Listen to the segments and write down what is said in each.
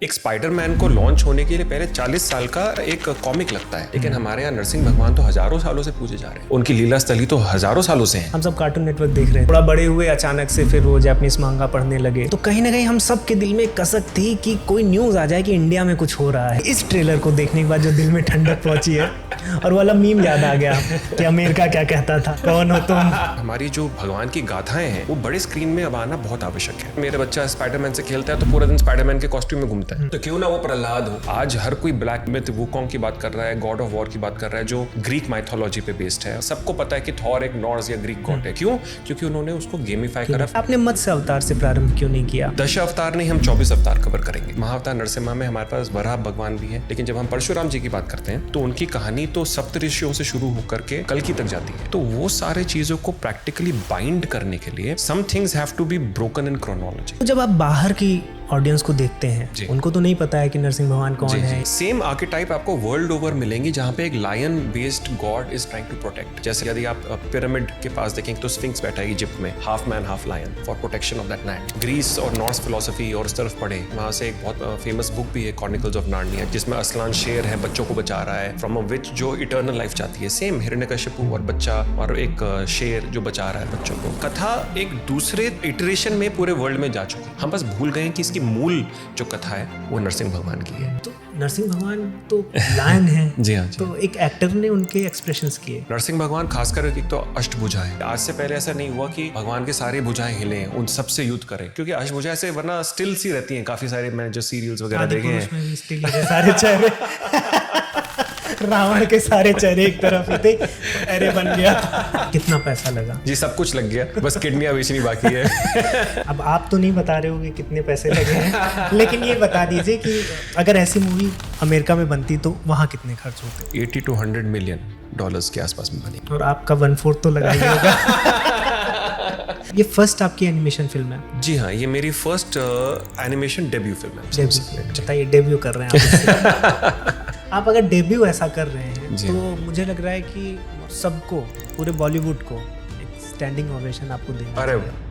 एक स्पाइडरमैन को लॉन्च होने के लिए पहले 40 साल का एक कॉमिक लगता है, लेकिन हमारे यहाँ नरसिंह भगवान तो हजारों सालों से पूजे जा रहे हैं। उनकी लीला स्थली तो हजारों सालों से है। हम सब कार्टून नेटवर्क देख रहे हैं, थोड़ा बड़े हुए अचानक से फिर वो जापानीज मांगा पढ़ने लगे, तो कहीं ना कहीं हम सब के दिल में कसक थी कि कोई न्यूज आ जाए कि इंडिया में कुछ हो रहा है। इस ट्रेलर को देखने के बाद जो दिल में ठंडक पहुंची है और वाला मीम याद आ गया कि अमेरिका क्या कहता था, कौन हो तुम। हमारी जो भगवान की गाथाएं हैं वो बड़े स्क्रीन में अब आना बहुत आवश्यक है। मेरा बच्चा स्पाइडरमैन से खेलता है तो पूरा दिन स्पाइडरमैन के कॉस्ट्यूम में घूमता है, तो क्यों ना वो प्रहलाद हो। आज हर कोई ब्लैक मिथ वुकोंग की बात कर रहा है, गॉड ऑफ वॉर की बात कर रहा है, जो ग्रीक माइथोलॉजी पे बेस्ड है। सबको पता है कि थॉर एक नॉर्स या ग्रीक गॉड है। क्यों? क्योंकि उन्होंने उसको गेमिफाई करा। आपने मत्स्य अवतार से प्रारंभ क्यों नहीं किया? दश अवतार नहीं, हम 24 अवतार कवर करेंगे। महाअवतार नरसिम्हा में हमारे पास वराह भगवान भी है, लेकिन जब हम परशुराम जी की बात करते हैं तो उनकी कहानी तो सप्तऋषियों से शुरू होकर के कल्कि तक जाती है। तो वो सारे चीजों को प्रैक्टिकली बाइंड करने के लिए some things have to be broken in chronology. जब आप बाहर की ऑडियंस को देखते हैं, उनको तो नहीं पता है कि नरसिंह भगवान कौन है। सेम आर्केटाइप आपको वर्ल्ड ओवर मिलेंगी, जहाँ पे एक lion based god is trying to protect. जैसे यदि आप पिरामिड के पास देखेंगे तो स्फिंक्स बैठा है इजिप्ट में, half man half lion, for protection of that land. Greece और नॉर्स फिलोसफी और इस तरफ पढ़े, वहाँ से एक बहुत फेमस बुक भी है क्रॉनिकल्स ऑफ नार्निया, जिसमें असलान शेर है, बच्चों को बचा रहा है फ्रॉम अ विच जो इटर्नल लाइफ चाहती है। सेम हिरण्यकश्यपु और बच्चा और एक शेर जो बचा रहा है बच्चों को। कथा एक दूसरे इटरेशन में पूरे वर्ल्ड में जा चुकी, हम बस भूल गए कि इसकी मूल जो कथा है वो नरसिंह भगवान की है। तो नरसिंह भगवान तो लायन है जी हाँ। तो एक एक्टर ने उनके एक्सप्रेशंस किए। नरसिंह भगवान खासकर एक तो अष्टभुजा है। आज से पहले ऐसा नहीं हुआ कि भगवान के सारे भुजाएं हिले, उन सबसे युद्ध करें, क्योंकि अष्टभुजा से वरना स्टिल सी रहती हैं काफी सारे। मैंने जो सीरियल्स वगैरह देखे हैं सारे चेहरे रावण के सारे चेहरे एक तरफ थे, अरे बन गया। कितना पैसा लगा? जी सब कुछ लग गया, बस किडनियां बेचनी बाकी है। अब आप तो नहीं बता रहे होगे कितने पैसे लगे हैं, लेकिन ये बता दीजिए कि अगर ऐसी मूवी अमेरिका में बनती तो वहाँ कितने खर्च होते? 80 to 100 मिलियन डॉलर्स के आसपास में बनी। और आपका 1/4 तो लगा ही होगा। ये फर्स्ट आपकी एनिमेशन फिल्म है? जी हाँ, ये मेरी फर्स्ट एनिमेशन डेब्यू फिल्म है। बताइए, डेब्यू कर रहे हैं आप अगर डेब्यू ऐसा कर रहे हैं तो मुझे लग रहा है कि सबको, पूरे बॉलीवुड को एक स्टैंडिंग ओवेशन आपको देना चाहिए।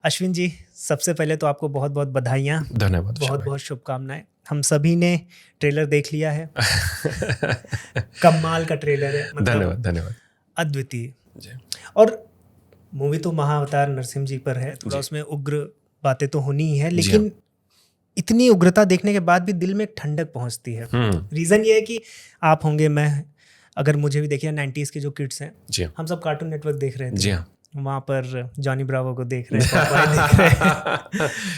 अश्विन जी, सबसे पहले तो आपको बहुत बहुत बधाइयाँ, धन्यवाद, बहुत बहुत शुभकामनाएं। हम सभी ने ट्रेलर देख लिया है। कमाल का ट्रेलर है, मतलब धन्यवाद, अद्वितीय। और मूवी तो महाअवतार नरसिंह जी पर है, थोड़ा उसमें उग्र बातें तो होनी ही है, लेकिन इतनी उग्रता देखने के बाद भी दिल में एक ठंडक पहुंचती है। रीज़न ये है कि आप होंगे, मैं, अगर मुझे भी देखिए 90s के जो किड्स हैं, हम सब कार्टून नेटवर्क देख रहे थे, वहाँ पर जॉनी ब्रावो को देख रहे हैं,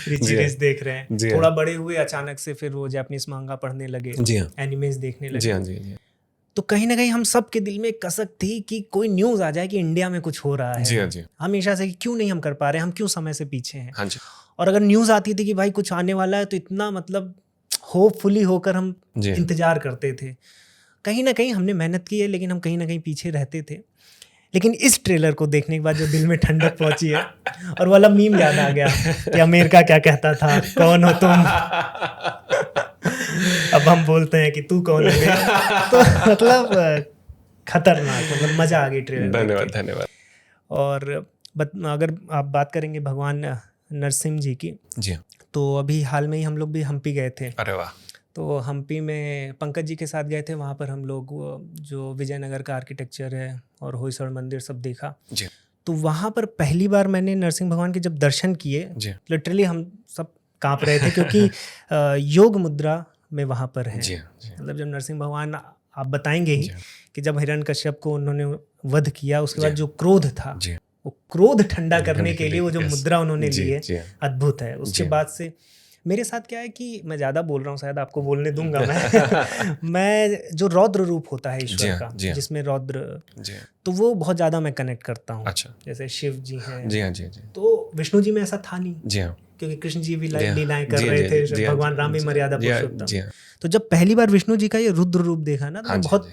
रिची रिच देख रहे हैं। थोड़ा बड़े हुए अचानक से फिर वो जापानीज मांगा पढ़ने लगे, एनिमेज देखने लगे। तो कहीं ना कहीं हम सब के दिल में कसक थी कि कोई न्यूज आ जाए कि इंडिया में कुछ हो रहा है। हमेशा से क्यों नहीं हम कर पा रहे हैं, हम क्यों समय से पीछे हैं। और अगर न्यूज आती थी कि भाई कुछ आने वाला है तो इतना मतलब होपफुली होकर हम इंतजार करते थे। कहीं ना कहीं हमने मेहनत की है, लेकिन हम कहीं ना कहीं पीछे रहते थे। लेकिन इस ट्रेलर को देखने के बाद जो दिल में ठंडक पहुंची है और वाला मीम याद आ गया कि अमेरिका क्या कहता था, कौन हो तुम। अब हम बोलते हैं कि तू कौन है। तो मतलब खतरनाक, मतलब मजा आ गई ट्रेलर। धन्यवाद। और अगर आप बात करेंगे भगवान नरसिंह जी की, तो अभी हाल में ही हम लोग भी हम्पी गए थे। अरे वाह। तो हम्पी में पंकज जी के साथ गए थे। वहाँ पर हम लोग जो विजयनगर का आर्किटेक्चर है और होयसड़ मंदिर सब देखा। तो वहाँ पर पहली बार मैंने नरसिंह भगवान के जब दर्शन किए, लिटरली हम सब कांप रहे थे, क्योंकि योग मुद्रा में वहाँ पर है। मतलब जब नरसिंह भगवान, आप बताएंगे ही कि जब हिरण्यकश्यप को उन्होंने वध किया, उसके बाद जो क्रोध था, वो क्रोध ठंडा करने के लिए वो जो मुद्रा उन्होंने ली है, अद्भुत है। उसके बाद से मेरे साथ क्या है कि मैं ज़्यादा बोल रहा हूँ, शायद आपको बोलने दूंगा मैं जो रौद्र रूप होता है ईश्वर का, जिसमें रौद्र, तो वो बहुत ज़्यादा मैं कनेक्ट करता हूँ। अच्छा। जैसे शिव जी हैं, जी हाँ, जी। तो विष्णु जी में ऐसा था नहीं, क्योंकि कृष्ण जी भी लीलाएं कर रहे थे, भगवान राम भी मर्यादा पुरुषोत्तम। तो जब पहली बार विष्णु जी का ये रुद्र रूप देखा ना, तो बहुत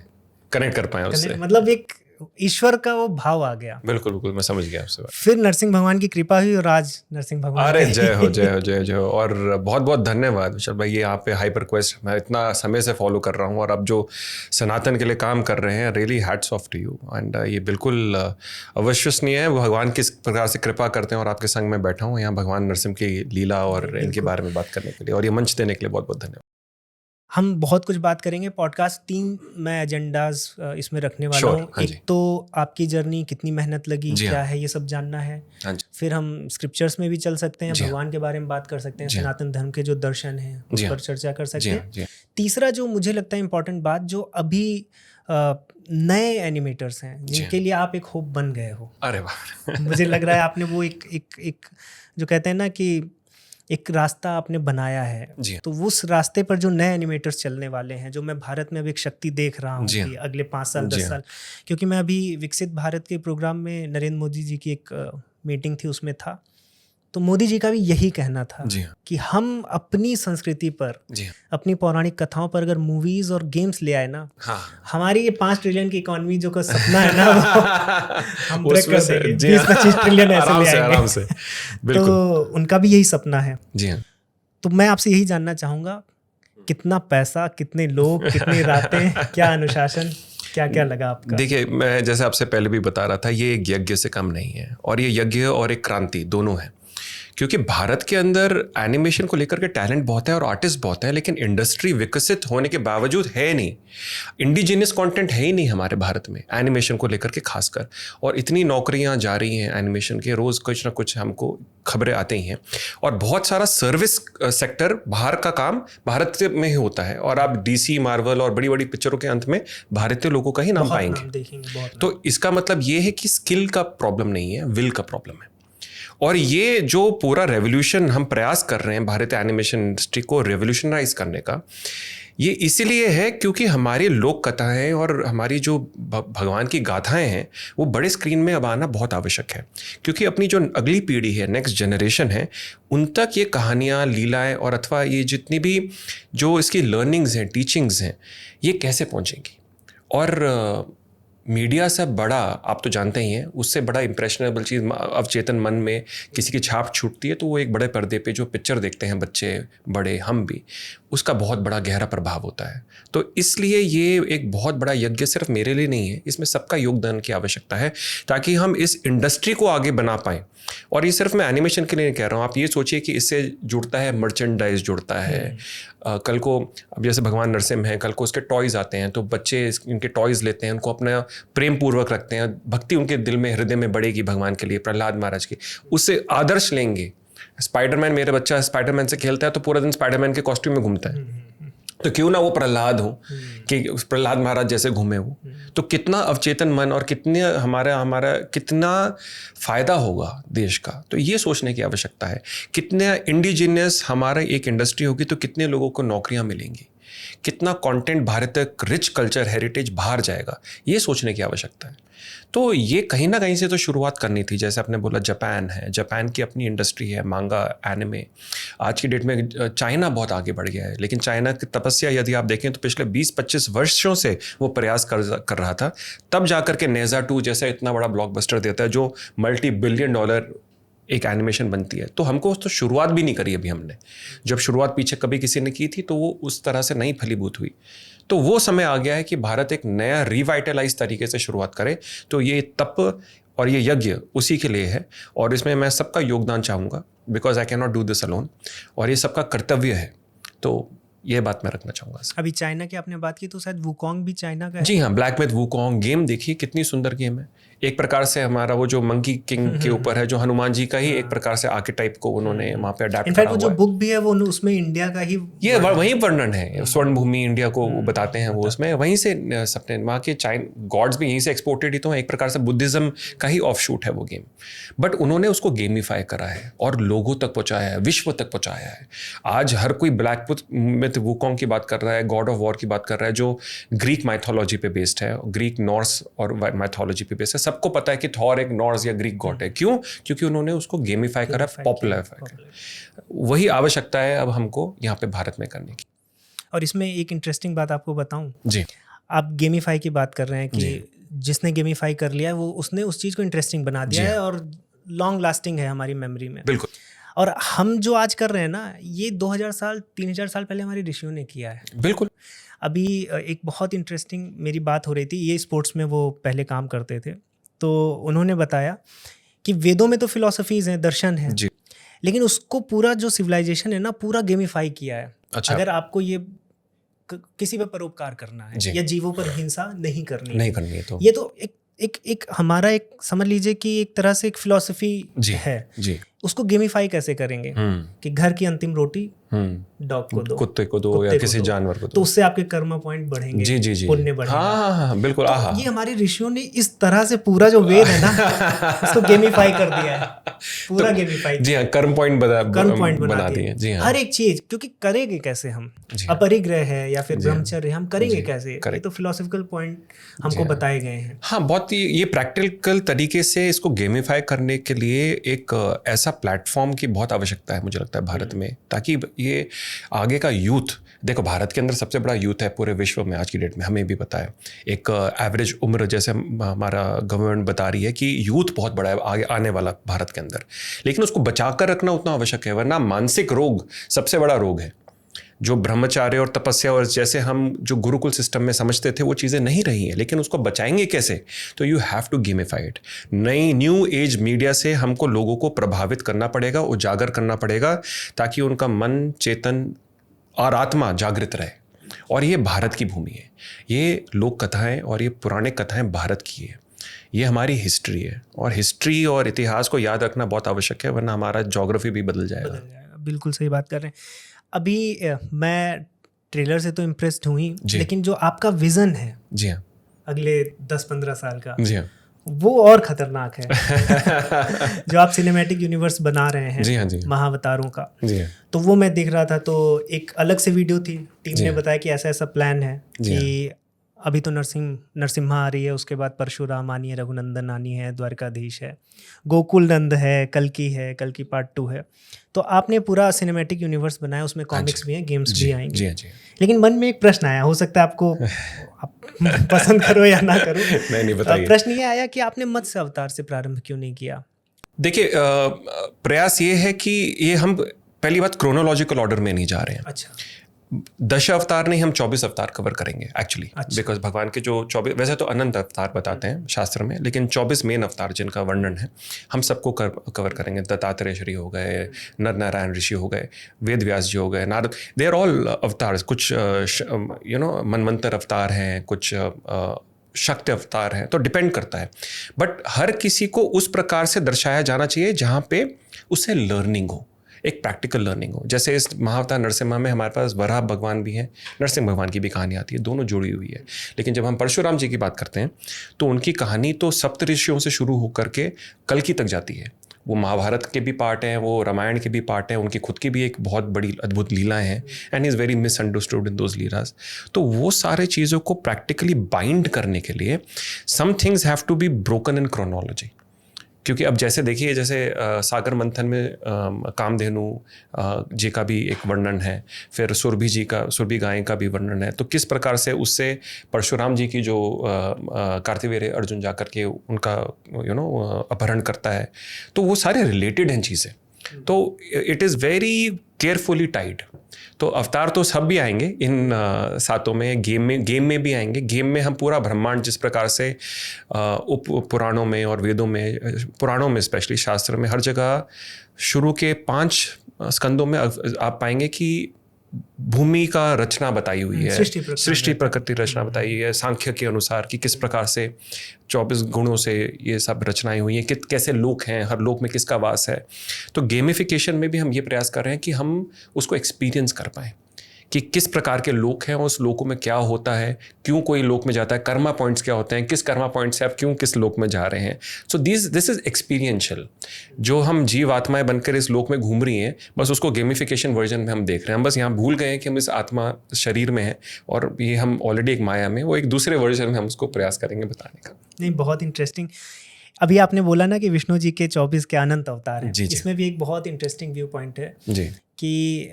कनेक्ट कर पाए उससे, मतलब एक ईश्वर का वो भाव आ गया। बिल्कुल बिल्कुल, मैं समझ गया आपसे। फिर नरसिंह भगवान की कृपा हुई और आज नरसिंह भगवान, अरे जय हो जय हो जय हो। और बहुत बहुत धन्यवाद विशाल भाई, ये आप पे हाइपर क्वेस्ट मैं इतना समय से फॉलो कर रहा हूँ, और अब जो सनातन के लिए काम कर रहे हैं, really hats off to you. And ये बिल्कुल अविश्वसनीय है, भगवान किस प्रकार से कृपा करते हैं, और आपके संग में बैठा हूँ यहाँ भगवान नरसिंह की लीला और इनके बारे में बात करने के लिए, और ये मंच देने के लिए बहुत बहुत धन्यवाद। हम बहुत कुछ बात करेंगे। पॉडकास्ट 3 मैं एजेंडाज इसमें रखने वाला हूँ। एक तो आपकी जर्नी, कितनी मेहनत लगी, क्या है, ये सब जानना है। फिर हम स्क्रिप्चर्स में भी चल सकते हैं, भगवान के बारे में बात कर सकते हैं, सनातन धर्म के जो दर्शन हैं उस पर चर्चा कर सकते हैं। तीसरा जो मुझे लगता है इम्पोर्टेंट बात, जो अभी नए एनिमेटर्स हैं जिनके लिए आप एक होप बन गए हो। अरे वाह मुझे लग रहा है आपने वो एक जो कहते हैं ना कि एक रास्ता आपने बनाया है। तो उस रास्ते पर जो नए एनिमेटर्स चलने वाले हैं, जो मैं भारत में अभी एक शक्ति देख रहा हूँ कि अगले 5 साल 10 साल, क्योंकि मैं अभी विकसित भारत के प्रोग्राम में नरेंद्र मोदी जी की एक मीटिंग थी, उसमें था। तो मोदी जी का भी यही कहना था कि हम अपनी संस्कृति पर, अपनी पौराणिक कथाओं पर अगर मूवीज और गेम्स ले आए ना, हमारी ये 5 ट्रिलियन की इकोनॉमी जो का सपना है ना, हम ब्रेक कर देंगे। 20-25 ट्रिलियन ऐसे ले आएंगे, आराम से। तो उनका भी यही सपना है। तो मैं आपसे यही जानना चाहूँगा, कितना पैसा, कितने लोग, कितनी रातें, क्या अनुशासन, क्या क्या लगा आपका? देखिए, मैं जैसे आपसे पहले भी बता रहा था, ये एक यज्ञ से कम नहीं है, और ये यज्ञ और एक क्रांति दोनों है। क्योंकि भारत के अंदर एनिमेशन को लेकर के टैलेंट बहुत है और आर्टिस्ट बहुत है, लेकिन इंडस्ट्री विकसित होने के बावजूद है नहीं, इंडिजिनियस कंटेंट है ही नहीं हमारे भारत में एनिमेशन को लेकर के खासकर। और इतनी नौकरियां जा रही हैं एनिमेशन के, रोज़ कुछ ना कुछ हमको खबरें आते ही हैं। और बहुत सारा सर्विस सेक्टर बाहर का काम भारत में ही होता है, और आप DC, मार्वल और बड़ी बड़ी पिक्चरों के अंत में भारतीय लोगों का ही नाम पाएंगे। तो इसका मतलब ये है कि स्किल का प्रॉब्लम नहीं है, विल का प्रॉब्लम है। और ये जो पूरा रेवोल्यूशन हम प्रयास कर रहे हैं भारतीय एनिमेशन इंडस्ट्री को रेवोल्यूशनाइज करने का, ये इसीलिए है क्योंकि हमारी लोक कथाएं और हमारी जो भगवान की गाथाएं हैं वो बड़े स्क्रीन में अब आना बहुत आवश्यक है। क्योंकि अपनी जो अगली पीढ़ी है, नेक्स्ट जनरेशन है, उन तक ये कहानियाँ, लीलाएं और अथवा ये जितनी भी जो इसकी लर्निंग्स हैं, टीचिंग्स हैं, ये कैसे पहुँचेंगी। और मीडिया से बड़ा, आप तो जानते ही हैं, उससे बड़ा इम्प्रेशनेबल चीज़ अवचेतन मन में किसी की छाप छूटती है, तो वो एक बड़े पर्दे पे जो पिक्चर देखते हैं बच्चे, बड़े, हम भी, उसका बहुत बड़ा गहरा प्रभाव होता है। तो इसलिए ये एक बहुत बड़ा यज्ञ सिर्फ मेरे लिए नहीं है, इसमें सबका योगदान की आवश्यकता है ताकि हम इस इंडस्ट्री को आगे बना पाएँ। और ये सिर्फ मैं एनिमेशन के लिए नहीं कह रहा हूँ, आप ये सोचिए कि इससे जुड़ता है मर्चेंडाइज, जुड़ता है कल को, अब जैसे भगवान नरसिम्हा हैं, कल को उसके टॉयज़ आते हैं, तो बच्चे इनके टॉयज़ लेते हैं, उनको अपना प्रेम पूर्वक रखते हैं, भक्ति उनके दिल में, हृदय में बढ़ेगी भगवान के लिए, प्रहलाद महाराज की, उससे आदर्श लेंगे। स्पाइडरमैन, मेरे बच्चा स्पाइडरमैन से खेलता है तो पूरा दिन स्पाइडरमैन के कॉस्ट्यूम में घूमता है, तो क्यों ना वो प्रहलाद हो कि प्रहलाद महाराज जैसे घूमे वो। तो कितना अवचेतन मन और कितने हमारा कितना फ़ायदा होगा देश का, तो ये सोचने की आवश्यकता है। कितने इंडिजिनियस हमारा एक इंडस्ट्री होगी तो कितने लोगों को नौकरियां मिलेंगी, कितना कंटेंट भारत का रिच कल्चर हेरिटेज बाहर जाएगा, ये सोचने की आवश्यकता है। तो ये कहीं ना कहीं से तो शुरुआत करनी थी। जैसे आपने बोला जापान है, जापान की अपनी इंडस्ट्री है, मांगा, एनिमे। आज की डेट में चाइना बहुत आगे बढ़ गया है, लेकिन चाइना की तपस्या यदि आप देखें तो पिछले 20-25 वर्षों से वो प्रयास कर रहा था, तब जाकर के नेज़ा 2 जैसा इतना बड़ा ब्लॉकबस्टर देता है जो $multi-billion एक एनिमेशन बनती है। तो हमको तो शुरुआत भी नहीं करी अभी हमने, जब शुरुआत पीछे कभी किसी ने की थी तो वो उस तरह से नहीं फलीभूत हुई। तो वो समय आ गया है कि भारत एक नया रिवाइटलाइज तरीके से शुरुआत करे। तो ये तप और ये यज्ञ उसी के लिए है, और इसमें मैं सबका योगदान चाहूँगा, because I can not do this alone, और ये सबका कर्तव्य है। तो ये बात मैं रखना चाहूँगा। अभी चाइना की आपने बात की, तो शायद वुकोंग भी चाइना का है। जी हाँ, ब्लैक मिथ वुकोंग गेम देखिए, कितनी सुंदर गेम है। एक प्रकार से हमारा वो जो मंकी किंग के ऊपर है, जो हनुमान जी का ही एक प्रकार से आर्केटाइप को उन्होंने वहाँ पे अडैप्ट करा हुआ है। वो जो बुक भी है वो उसमें इंडिया का ही ये वही वर्णन है, स्वर्ण भूमि इंडिया को बताते हैं वो, उसमें वहीं से सबने वहाँ के गॉड्स भी यहीं से एक्सपोर्टेड ही तो है, एक प्रकार से बुद्धिज्म का ही ऑफ शूट है वो गेम। बट उन्होंने उसको गेमिफाई करा है और लोगों तक पहुँचाया है, विश्व तक पहुँचाया है। आज हर कोई ब्लैक मिथ मिथ वुकोंग की बात कर रहा है, गॉड ऑफ वॉर की बात कर रहा है, जो ग्रीक माइथोलॉजी पे बेस्ड है, ग्रीक नॉर्स और माइथोलॉजी पे बेस्ड है। सबको पता है कि थॉर एक नॉर्स या ग्रीक गॉड है। क्यों? क्योंकि उन्होंने उसको गेमिफाई करा, पॉपुलर। वही आवश्यकता है अब हमको यहाँ पे भारत में करने की। और इसमें एक इंटरेस्टिंग बात आपको बताऊं जी, आप गेमिफाई की बात कर रहे हैं कि जिसने गेमिफाई कर लिया है वो उसने उस चीज़ को इंटरेस्टिंग बना दिया है और लॉन्ग लास्टिंग है हमारी मेमोरी में। बिल्कुल। और हम जो आज कर रहे हैं ना, ये 2000 साल 3000 साल पहले हमारे ऋषियों ने किया है। बिल्कुल। अभी एक बहुत इंटरेस्टिंग मेरी बात हो रही थी, ये स्पोर्ट्स में वो पहले काम करते थे, तो उन्होंने बताया कि वेदों में तो फिलॉसफीज़ हैं, दर्शन है, लेकिन उसको पूरा जो सिविलाइजेशन है ना, पूरा गेमिफाई किया है। अच्छा। अगर आपको ये किसी पर परोपकार करना है या जीवों पर हिंसा नहीं करनी है तो ये तो एक हमारा एक समझ लीजिए कि एक तरह से एक फिलॉसफी है। उसको गेमिफाई कैसे करेंगे कि घर की अंतिम रोटी डॉग को दो, कुत्ते को दो या किसी जानवर को दो, तो उससे आपके कर्म पॉइंट बढ़ेंगे, पुण्य बढ़ेगा। हाँ, बिल्कुल। तो ये हमारे ऋषियों ने इस तरह से पूरा जो वेद है ना उसको गेमिफाई कर दिया है, पूरा गेमिफाई। जी हाँ, कर्म पॉइंट बना दिए। जी हाँ, हर एक चीज, क्योंकि करेंगे कैसे हम, अपरिग्रह है या फिर ब्रह्मचर्य, हम करेंगे कैसे, ये तो फिलोसफिकल पॉइंट हमको बताए गए हैं। हाँ, बहुत ये प्रैक्टिकल तरीके से इसको गेमिफाई करने के लिए एक ऐसा प्लेटफॉर्म की बहुत आवश्यकता है मुझे लगता है भारत में, ताकि ये आगे का यूथ, देखो भारत के अंदर सबसे बड़ा यूथ है पूरे विश्व में आज की डेट में, हमें भी पता है। एक एवरेज उम्र जैसे हमारा गवर्नमेंट बता रही है कि यूथ बहुत बड़ा है आगे आने वाला भारत के अंदर, लेकिन उसको बचा कर रखना उतना आवश्यक है, वरना मानसिक रोग सबसे बड़ा रोग है। जो ब्रह्मचार्य और तपस्या और जैसे हम जो गुरुकुल सिस्टम में समझते थे वो चीज़ें नहीं रही हैं, लेकिन उसको बचाएंगे कैसे? तो you have to gamify it. नई न्यू एज मीडिया से हमको लोगों को प्रभावित करना पड़ेगा, उजागर करना पड़ेगा, ताकि उनका मन, चेतन और आत्मा जागृत रहे। और ये भारत की भूमि है, ये लोक कथाएं और ये पुराने कथाएं भारत की है, ये हमारी हिस्ट्री है, और हिस्ट्री और इतिहास को याद रखना बहुत आवश्यक है, वरना हमारा ज्योग्राफी भी बदल जाएगा। बिल्कुल सही बात कर रहे हैं। अभी मैं ट्रेलर से तो इम्प्रेस्ड हुई, लेकिन जो आपका विजन है जी हाँ अगले 10-15 साल का, जी हाँ, वो और खतरनाक है। जो आप सिनेमैटिक यूनिवर्स बना रहे हैं, जी हाँ, जी महाअवतारों का, जी हाँ, तो वो मैं देख रहा था, तो एक अलग से वीडियो थी, टीम ने बताया कि ऐसा ऐसा प्लान है कि अभी तो नरसिम्हा आ रही है, उसके बाद परशुराम आनी है, रघुनंदन आनी है, द्वारकाधीश है, गोकुल नंद है, कल्कि पार्ट 2 है। तो आपने पूरा सिनेमैटिक यूनिवर्स बनाया, उसमें कॉमिक्स भी हैं, गेम्स भी आएंगे। लेकिन मन में एक प्रश्न आया, हो सकता है आपको आप पसंद करो या ना करो, नहीं बताइए। प्रश्न ये आया कि आपने मत्स्य अवतार से प्रारंभ क्यों नहीं किया? देखिए, प्रयास ये है कि ये हम पहली बात क्रोनोलॉजिकल ऑर्डर में नहीं जा रहे हैं। अच्छा, 10 अवतार नहीं, हम 24 अवतार कवर करेंगे एक्चुअली, बिकॉज भगवान के जो 24, वैसे तो अनंत अवतार बताते हैं शास्त्र में, लेकिन 24 मेन अवतार जिनका वर्णन है हम सबको कवर करेंगे। दत्तात्रेय ऋषि हो गए, नर नारायण ऋषि हो गए, वेद व्यास जी हो गए, नारद, दे आर ऑल अवतार। कुछ मनवंतर अवतार हैं, कुछ शक्ति अवतार हैं, तो डिपेंड करता है। बट हर किसी को उस प्रकार से दर्शाया जाना चाहिए जहाँ पे उससे लर्निंग हो, एक प्रैक्टिकल लर्निंग हो। जैसे इस महाअवतार नरसिम्हा में हमारे पास वराह भगवान भी हैं, नरसिंह भगवान की भी कहानी आती है, दोनों जुड़ी हुई है। लेकिन जब हम परशुराम जी की बात करते हैं तो उनकी कहानी तो सप्त ऋषियों से शुरू होकर के कल्कि तक जाती है। वो महाभारत के भी पार्ट हैं, वो रामायण के भी पार्ट हैं, उनकी खुद की भी एक बहुत बड़ी अद्भुत लीलाएं हैं, and is very misunderstood in those लीलास। तो वो सारे चीज़ों को प्रैक्टिकली बाइंड करने के लिए some things have to be broken in chronology. क्योंकि अब जैसे देखिए, जैसे सागर मंथन में कामधेनु जी का भी एक वर्णन है, फिर सुरभि गाय का भी वर्णन है। तो किस प्रकार से उससे परशुराम जी की जो कार्तिवीर्य अर्जुन जाकर के उनका अपहरण करता है, तो वो सारे रिलेटेड हैं चीज़ें। तो it is very carefully tied. तो अवतार तो सब भी आएंगे इन सातों में, गेम में भी आएंगे। गेम में हम पूरा ब्रह्मांड जिस प्रकार से उप पुराणों में और वेदों में, पुराणों में स्पेशली शास्त्र में हर जगह शुरू के 5 स्कंदों में आप पाएंगे कि भूमि का रचना बताई हुई है, सृष्टि प्रकृति रचना बताई है सांख्य के अनुसार कि किस प्रकार से 24 गुणों से ये सब रचनाएं हुई हैं, कि कैसे लोक हैं, हर लोक में किसका वास है। तो गेमिफिकेशन में भी हम ये प्रयास कर रहे हैं कि हम उसको एक्सपीरियंस कर पाएँ, कि किस प्रकार के लोक हैं, उस लोकों में क्या होता है, क्यों कोई लोक में जाता है, कर्मा पॉइंट्स क्या होते हैं, किस कर्मा पॉइंट से आप क्यों किस लोक में जा रहे हैं. So this is experiential. जो हम जीव आत्माएं बनकर इस लोक में घूम रही हैं, बस उसको गेमिफिकेशन वर्जन में हम देख रहे हैं. हम बस यहाँ भूल गए हैं कि हम इस आत्मा शरीर में हैं और ये हम ऑलरेडी एक माया में, वो एक दूसरे वर्जन में हम उसको प्रयास करेंगे बताने का. नहीं, बहुत इंटरेस्टिंग. अभी आपने बोला ना कि विष्णु जी के 24 के अनंत अवतार हैं. इसमें भी एक बहुत इंटरेस्टिंग व्यू पॉइंट है जी कि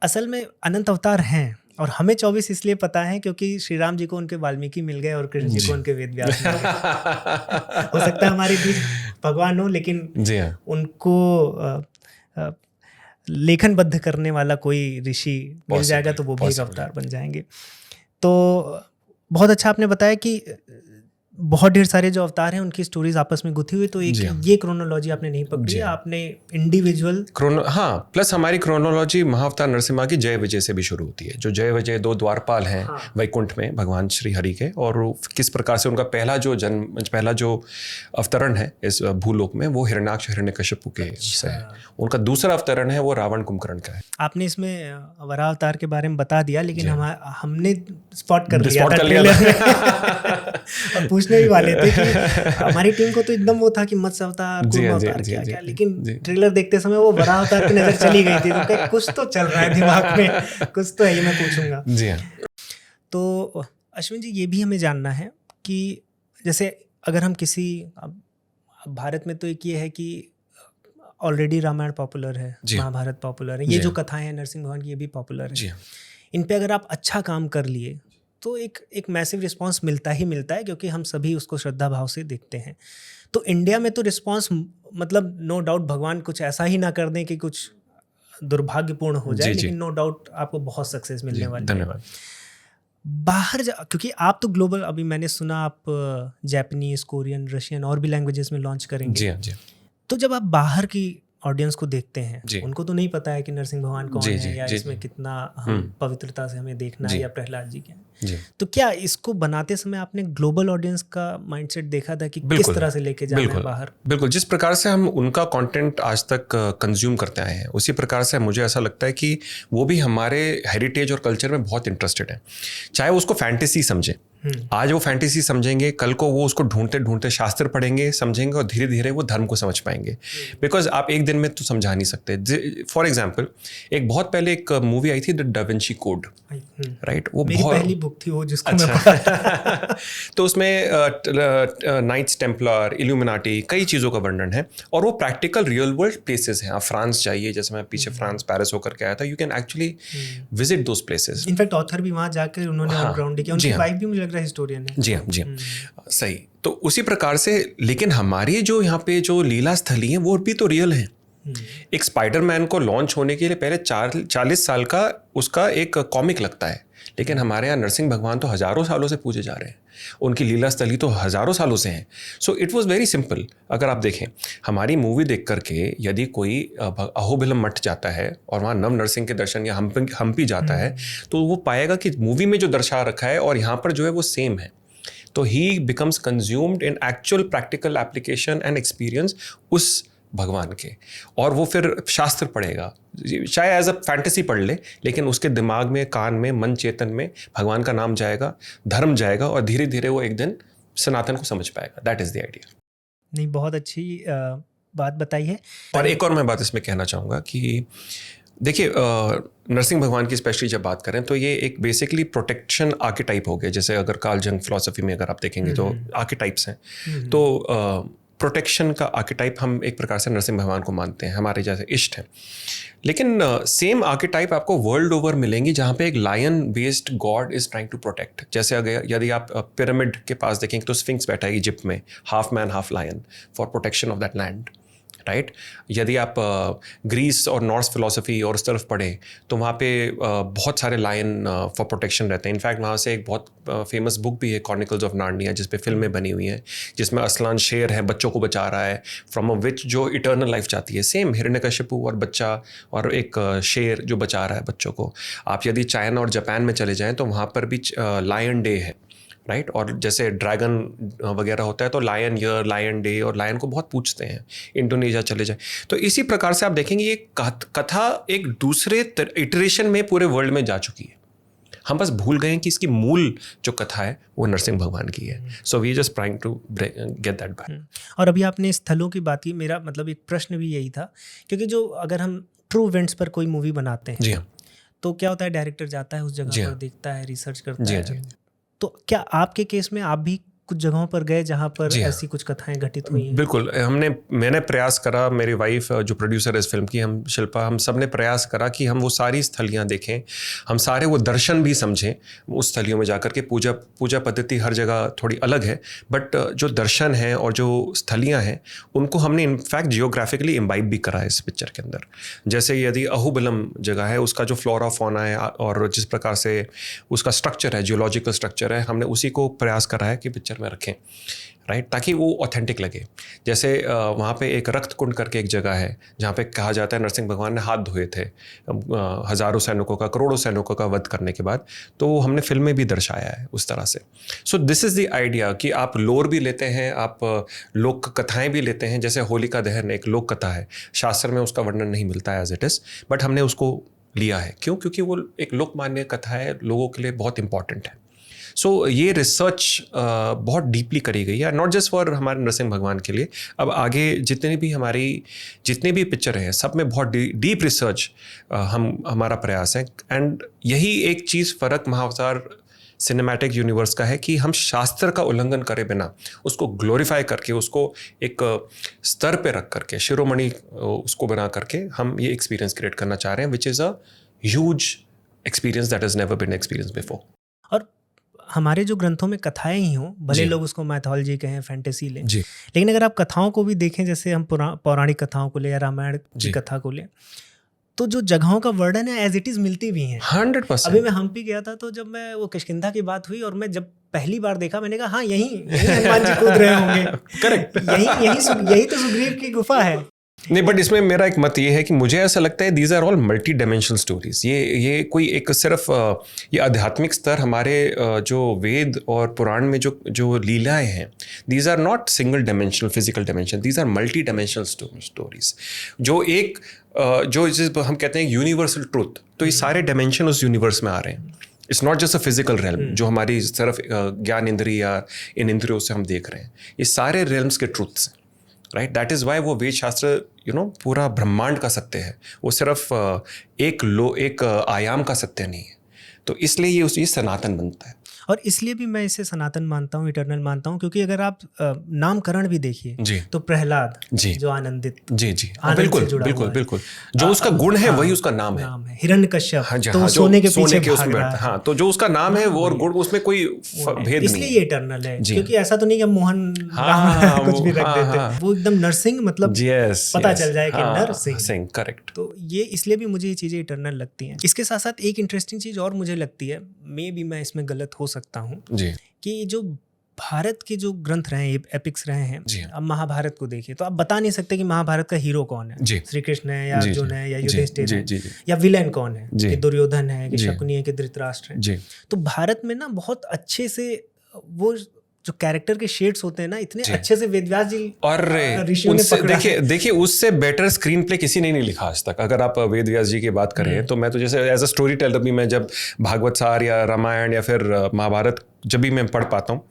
असल में अनंत अवतार हैं और हमें 24 इसलिए पता है क्योंकि श्री राम जी को उनके वाल्मीकि मिल गए और कृष्ण जी को उनके वेद व्यास मिल गए. हो सकता है हमारे बीच भगवान हो, लेकिन जी हाँ, उनको लेखनबद्ध करने वाला कोई ऋषि मिल जाएगा तो वो भी एक अवतार बन जाएंगे. तो बहुत अच्छा आपने बताया कि बहुत ढेर सारे जो अवतार हैं उनकी स्टोरीज आपस में गुथी हुई. तो एक ये क्रोनोलॉजी आपने नहीं पकड़ी, आपने इंडिविजुअल हाँ. प्लस हमारी क्रोनोलॉजी महाअवतार नरसिम्हा की जय विजय से भी शुरू होती है. जो जय विजय 2 द्वारपाल हैं वैकुंठ में भगवान श्री हरि के, और किस प्रकार से उनका पहला जो अवतरण है इस भूलोक में वो हिरण्याक्ष हिरण्यकशिपु के से है. उनका दूसरा अवतरण है वो रावण कुंभकर्ण का है. आपने इसमें वराह अवतार के बारे में बता दिया, लेकिन हमने स्पॉट कर लिया और पूछने भी वाले थे कि हमारी टीम को तो एकदम वो था कि मत्स्य अवतार, कूर्म अवतार क्या, लेकिन ट्रेलर देखते समय वो वराह अवतार की नजर चली गई थी. तो कुछ तो चल रहा है दिमाग में, कुछ तो है, ये मैं पूछूंगा. जी हाँ. तो अश्विन जी, ये भी हमें जानना है कि जैसे अगर हम किसी, भारत में तो एक ये है कि ऑलरेडी रामायण पॉपुलर है, महाभारत पॉपुलर है, ये जो कथाएं हैं नरसिंह भगवान की ये भी पॉपुलर है. इन पे अगर आप अच्छा काम कर लिए तो एक मैसिव रिस्पांस मिलता ही मिलता है, क्योंकि हम सभी उसको श्रद्धा भाव से देखते हैं. तो इंडिया में तो रिस्पांस, मतलब नो डाउट भगवान कुछ ऐसा ही ना कर दें कि कुछ दुर्भाग्यपूर्ण हो जाए, लेकिन नो डाउट आपको बहुत सक्सेस मिलने वाली है. धन्यवाद. बाहर क्योंकि आप तो ग्लोबल, अभी मैंने सुना आप जापानीज, कोरियन, रशियन और भी लैंग्वेजेस में लॉन्च करेंगे. जी हाँ, जी. तो जब आप बाहर की ऑडियंस को देखते हैं, उनको तो नहीं पता है कि नरसिंह भगवान कौन है, या इसमें कितना हम पवित्रता से हमें देखना है, या प्रहलाद जी क्या है. तो क्या इसको बनाते समय आपने ग्लोबल ऑडियंस का माइंडसेट देखा था कि किस तरह से लेके जाना है बाहर? बिल्कुल. जिस प्रकार से हम उनका कंटेंट आज तक कंज्यूम करते आए हैं, उसी प्रकार से मुझे ऐसा लगता है कि वो भी हमारे हेरिटेज और कल्चर में बहुत इंटरेस्टेड है. चाहे उसको फैंटेसी समझे, आज वो फैंटेसी समझेंगे, कल को वो उसको ढूंढते ढूंढते शास्त्र पढ़ेंगे, समझेंगे, और धीरे धीरे वो धर्म को समझ पाएंगे. बिकॉज आप एक दिन में तो समझा नहीं सकते. फॉर एग्जाम्पल, एक बहुत पहले एक मूवी आई थी the da Vinci code, right? वो मेरी पहली बुक थी वो, जिसको मैं पढ़ा. तो उसमें नाइट्स टेम्पलर, इल्यूमिनाटी, कई चीज़ों का वर्णन है, और वो प्रैक्टिकल रियल वर्ल्ड प्लेसेस हैं. आप फ्रांस जाइए, जैसे मैं पीछे फ्रांस पेरिस होकर के आया था, you can actually visit those places. In fact author भी वहाँ जाकर उन्होंने ऑनग्राउंड किया. उनकी वाइफ भी मुझे लग रहा है हिस्टोरियन है. जी हाँ, जी हाँ, सही. तो उसी प्रकार से, लेकिन हमारी जो यहाँ पे जो लीला स्थली है वो भी तो रियल है. एक स्पाइडरमैन को लॉन्च होने के लिए पहले 40 साल का उसका एक कॉमिक लगता है, लेकिन हमारे यहाँ नरसिंह भगवान तो हजारों सालों से पूजे जा रहे हैं, उनकी लीला स्थली तो हजारों सालों से हैं. So it was very simple. अगर आप देखें, हमारी मूवी देख करके यदि कोई अहोबिलम मठ जाता है और वहाँ नव नरसिंह के दर्शन, या हम्पी जाता है, तो वो पाएगा कि मूवी में जो दर्शा रखा है और यहाँ पर जो है वो सेम है. तो ही becomes consumed in actual practical application and experience उस भगवान के, और वो फिर शास्त्र पढ़ेगा, चाहे एज अ फैंटेसी पढ़ ले, लेकिन उसके दिमाग में, कान में, मन चेतन में भगवान का नाम जाएगा, धर्म जाएगा, और धीरे धीरे वो एक दिन सनातन को समझ पाएगा. That is the idea. नहीं, बहुत अच्छी बात बताई है. और एक और मैं बात इसमें कहना चाहूँगा कि देखिए, नरसिंह भगवान की स्पेशली जब बात करें तो ये एक बेसिकली प्रोटेक्शन आर्केटाइप हो गया. जैसे अगर कार्ल जंग फिलॉसफी में अगर आप देखेंगे तो आर्केटाइप्स हैं, तो प्रोटेक्शन का आर्केटाइप हम एक प्रकार से नरसिंह भगवान को मानते हैं, हमारे जैसे इष्ट हैं. लेकिन सेम आर्केटाइप आपको वर्ल्ड ओवर मिलेंगी जहाँ पे एक lion based god is trying to protect. जैसे अगर यदि आप पिरामिड के पास देखेंगे तो स्फिंक्स बैठा है इजिप्ट में, half man half lion, for protection of that land, right? यदि आप ग्रीस और नॉर्स फिलॉसफी और उस तरफ पढ़ें तो वहाँ पे बहुत सारे लायन फॉर प्रोटेक्शन रहते हैं. इनफैक्ट वहाँ से एक बहुत फेमस बुक भी है, क्रॉनिकल्स ऑफ नार्निया, जिस पे फिल्में बनी हुई हैं, जिसमें असलान शेर है, बच्चों को बचा रहा है फ्रॉम अ विच जो इटर्नल लाइफ चाहती है. सेम हिरण्यकशिपु और बच्चा, और एक शेर जो बचा रहा है बच्चों को. आप यदि चाइना और जापान में चले जाएँ तो वहाँ पर भी लायन डे है, राइट। और जैसे ड्रैगन वगैरह होता है तो लायन ईयर, लायन डे, और लायन को बहुत पूछते हैं, इंडोनेशिया चले जाए। तो इसी प्रकार से आप देखेंगे ये कथा एक दूसरे इटरेशन में पूरे वर्ल्ड में जा चुकी है। हम बस भूल गए हैं कि इसकी मूल जो कथा है वो नरसिंह भगवान की है। So we just trying to get that back. और अभी आपने स्थलों की बात की, मेरा मतलब एक प्रश्न भी यही था, क्योंकि जो अगर हम ट्रू इवेंट्स पर कोई मूवी बनाते हैं, जी हाँ, तो क्या होता है, डायरेक्टर जाता है उस जगह पर, देखता है, रिसर्च करता जी है। जी। तो क्या आपके केस में आप भी कुछ जगहों पर गए जहाँ पर ऐसी कुछ कथाएं घटित हुई हैं? बिल्कुल। मैंने प्रयास करा, मेरी वाइफ जो प्रोड्यूसर है इस फिल्म की, हम शिल्पा, हम सब ने प्रयास करा कि हम वो सारी स्थलियाँ देखें, हम सारे वो दर्शन भी समझें उस स्थलियों में जाकर के। पूजा पद्धति हर जगह थोड़ी अलग है, बट जो दर्शन हैं और जो स्थलियाँ हैं उनको हमने इनफैक्ट जियोग्राफिकली इम्बाइब भी करा है इस पिक्चर के अंदर। जैसे यदि अहुबलम जगह है, उसका जो फ्लोरा फौना है और जिस प्रकार से उसका स्ट्रक्चर है, जियोलॉजिकल स्ट्रक्चर है, हमने उसी को प्रयास करा है कि पिक्चर में रखें, राइट, ताकि वो ऑथेंटिक लगे। जैसे वहाँ पे एक रक्त कुंड करके एक जगह है जहाँ पे कहा जाता है नरसिंह भगवान ने हाथ धोए थे हज़ारों सैनिकों का, करोड़ों सैनिकों का वध करने के बाद। तो हमने फिल्म में भी दर्शाया है उस तरह से। So this is the idea कि आप लोर भी लेते हैं, आप लोक कथाएँ भी लेते हैं। जैसे होलिका दहन एक लोक कथा है, शास्त्र में उसका वर्णन नहीं मिलता है एज इट इज़, बट हमने उसको लिया है। क्यों? क्योंकि वो एक लोकमान्य कथा है, लोगों के लिए बहुत इंपॉर्टेंट है। सो ये रिसर्च बहुत डीपली करी गई है, नॉट जस्ट फॉर हमारे नरसिंह भगवान के लिए। अब आगे जितने भी पिक्चर हैं सब में बहुत डीप रिसर्च हमारा प्रयास है। एंड यही एक चीज़ फ़र्क महाअवतार सिनेमैटिक यूनिवर्स का है कि हम शास्त्र का उल्लंघन करे बिना उसको ग्लोरीफाई करके, उसको एक स्तर पे रख करके, शिरोमणि उसको बना करके हम ये एक्सपीरियंस क्रिएट करना चाह रहे हैं, which is a huge experience that has never been experience before. और हमारे जो ग्रंथों में कथाएं ही हों, भले लोग उसको मैथोलॉजी कहें, फैंटेसी लें, लेकिन अगर आप कथाओं को भी देखें, जैसे हम पौराणिक कथाओं को ले या रामायण की कथा को लें, तो जो जगहों का वर्णन है एज इट इज मिलती भी हैं 100%। अभी मैं हम्पी गया था, तो जब मैं वो किष्किंधा की बात हुई और मैं जब पहली बार देखा, मैंने कहा हाँ यही हनुमान जी कूद रहे होंगे, करेक्ट, यही तो सुग्रीव की गुफा है। नहीं, बट इसमें मेरा एक मत ये है कि मुझे ऐसा लगता है these are all multi dimensional stories. ये कोई एक सिर्फ ये आध्यात्मिक स्तर, हमारे जो वेद और पुराण में जो लीलाएं हैं, these are not single dimensional physical dimension, these are multi dimensional stories. जो हम कहते हैं यूनिवर्सल ट्रूथ, तो ये सारे डायमेंशन उस यूनिवर्स में आ रहे हैं। It's not just a physical realm जो हमारी सिर्फ ज्ञान इंद्रिय या इन इंद्रियों से हम देख रहे हैं, ये सारे रेल्म्स के ट्रूथ्स हैं, राइट। दैट इज़ वाई वो वेद शास्त्र पूरा ब्रह्मांड का सत्य है, वो सिर्फ एक आयाम का सत्य नहीं है। तो इसलिए ये सनातन बनता है। और इसलिए भी मैं इसे सनातन मानता हूँ, इटर्नल मानता हूँ, क्योंकि अगर आप नामकरण भी देखिए तो प्रहलाद जो आनंदित, बिल्कुल जो उसका गुण है वही उसका नाम है। हिरण्यकश्यप तो सोने के पीछे भाग रहा है। हाँ, तो जो उसका नाम है वो और गुण, उसमें कोई भेद नहीं। इसलिए ये इटर्नल है, क्योंकि ऐसा तो नहीं कि मोहन राम कुछ भी रख देते, वो एकदम नरसिंह, मतलब पता चल जाए कि नरसिंह, करेक्ट। तो ये इसलिए भी मुझे ये चीजें इटर्नल लगती हैं। इसके साथ साथ एक इंटरेस्टिंग चीज और मुझे लगती है, मे भी मैं इसमें गलत हो सकता हूँ, कि जो भारत के जो ग्रंथ रहे हैं, एपिक्स रहे हैं, अब महाभारत को देखिए तो आप बता नहीं सकते कि महाभारत का हीरो कौन है, श्री कृष्ण है या अर्जुन है या युधिष्ठिर है, या विलेन कौन है, कि दुर्योधन है, कि शकुनी है, कि धृतराष्ट्र है। तो भारत में ना बहुत अच्छे से वो जो कैरेक्टर के शेड्स होते हैं ना, इतने अच्छे से वेदव्यास जी और ऋषियों ने पकड़ा है। देखिए उससे बेटर स्क्रीन प्ले किसी ने नहीं लिखा आज तक। अगर आप वेदव्यास जी की बात करें तो मैं तो जैसे एज अ स्टोरी टेलर भी, मैं जब भागवत सार या रामायण या फिर महाभारत जब भी मैं पढ़ पाता हूँ,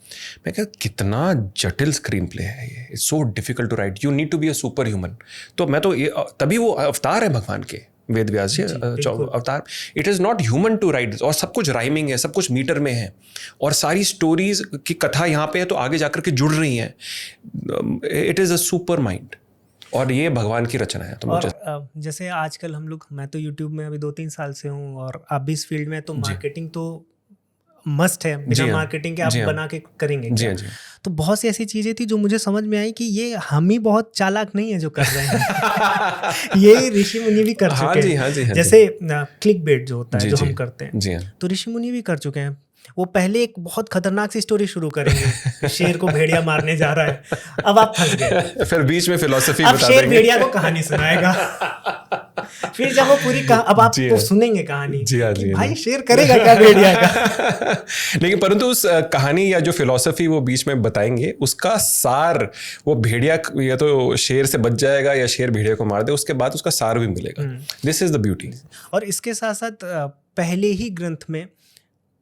मैं कहता कितना जटिल स्क्रीन प्ले है ये, it's so difficult to write, you need to be a superhuman. तो मैं तो ये तभी वो अवतार है भगवान के, वेद व्यास जी अवतार। It is not human to write, और सब कुछ राइमिंग है, सब कुछ मीटर में है, और सारी स्टोरीज की कथा यहाँ पे है तो आगे जाकर के जुड़ रही हैं। It is a super mind, और ये भगवान की रचना है। तो और जैसे आजकल हम लोग, मैं तो यूट्यूब में अभी 2-3 साल से हूँ, और आप भी इस फील्ड में, तो मार्केटिंग तो मस्ट है, बिना मार्केटिंग के आप बना के करेंगे क्या? तो बहुत सी ऐसी चीजें थी जो मुझे समझ में आई कि ये हम ही बहुत चालाक नहीं है जो कर रहे हैं ये ऋषि मुनि भी कर चुके हैं। जैसे क्लिक बेट जो होता है, जो हम करते हैं, तो ऋषि मुनि भी कर चुके हैं। वो पहले एक बहुत खतरनाक सी स्टोरी शुरू करेंगे, शेर को भेड़िया मारने जा रहा है, अब आप फंस गए, फिर बीच में फिलोसफी बता देंगे, शेर भेड़िया को कहानी सुनाएगा फिर जब वो पूरी अब आप जी तो हाँ। सुनेंगे कहानी जी हाँ, कि जी हाँ, भाई शेर करेगा क्या भेड़िया का। लेकिन परंतु उस कहानी या जो फिलॉसफी वो बीच में बताएंगे, उसका सार वो भेड़िया या तो शेर से बच जाएगा या शेर भेड़िया को मार दे, उसके बाद उसका सार भी मिलेगा। This is the beauty. और इसके साथ साथ पहले ही ग्रंथ में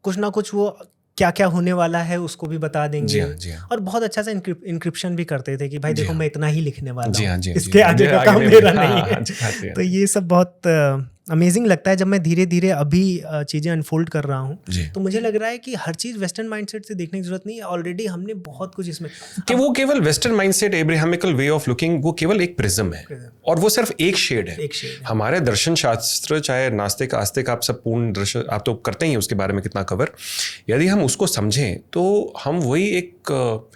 कुछ ना कुछ वो क्या क्या होने वाला है उसको भी बता देंगे। जी हाँ, जी हाँ। और बहुत अच्छा सा इंक्रिप्शन भी करते थे कि भाई जी देखो हाँ। मैं इतना ही लिखने वाला जी हाँ, हूँ, जी हाँ, इसके जी हाँ, आगे जी का हाँ, काम आगे मेरा हाँ, नहीं हाँ, है। जी हाँ, जी हाँ। तो ये सब बहुत अमेजिंग लगता है जब मैं धीरे धीरे अभी चीज़ें अनफोल्ड कर रहा हूँ। जी। तो मुझे लग रहा है कि हर चीज़ वेस्टर्न माइंडसेट से देखने की जरूरत नहीं है, ऑलरेडी हमने बहुत कुछ इसमें कि वो केवल western mindset, Abrahamical way of looking, वो केवल एक प्रिज्म है और वो सिर्फ एक शेड है। एक शेड है। हमारे दर्शन शास्त्र, चाहे नास्तिक आस्तिक, आप सब पूर्ण दर्शन आप तो करते ही हैं उसके बारे में कितना कवर, यदि हम उसको समझें तो हम वही एक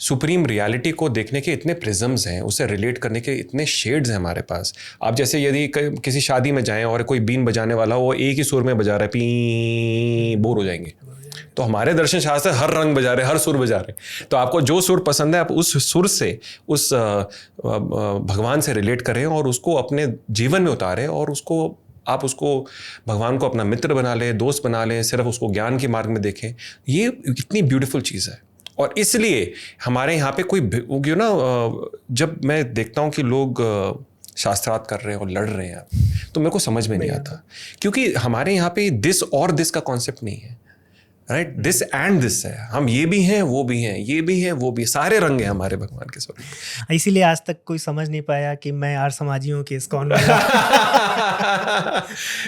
सुप्रीम रियलिटी को देखने के इतने प्रिज्म्स हैं, उससे रिलेट करने के इतने शेड्स हैं हमारे पास। आप जैसे यदि किसी शादी में जाएं और कोई बीन बजाने वाला वो एक ही सुर में बजा रहा है, पी, बोर हो जाएंगे। तो हमारे दर्शन शास्त्र हर रंग बजा रहे, हर सुर बजा रहे। तो आपको जो सुर पसंद है आप उस सुर से उस भगवान से रिलेट करें और उसको अपने जीवन में उतारें और उसको आप उसको भगवान को अपना मित्र बना लें, दोस्त बना लें, सिर्फ उसको ज्ञान के मार्ग में देखें। ये इतनी ब्यूटीफुल चीज़ है। और इसलिए हमारे यहाँ पे कोई यू नो जब मैं देखता हूँ कि लोग शास्त्रार्थ कर रहे हैं और लड़ रहे हैं तो मेरे को समझ में नहीं आता, क्योंकि हमारे यहाँ पे दिस और दिस का कॉन्सेप्ट नहीं है, राइट? दिस एंड दिस है। हम ये भी हैं, वो भी हैं, ये भी हैं, वो भी, सारे रंग हैं हमारे भगवान के स्वरूप। इसीलिए आज तक कोई समझ नहीं पाया कि मैं आर्य समाजियों के इस्कॉन वाला।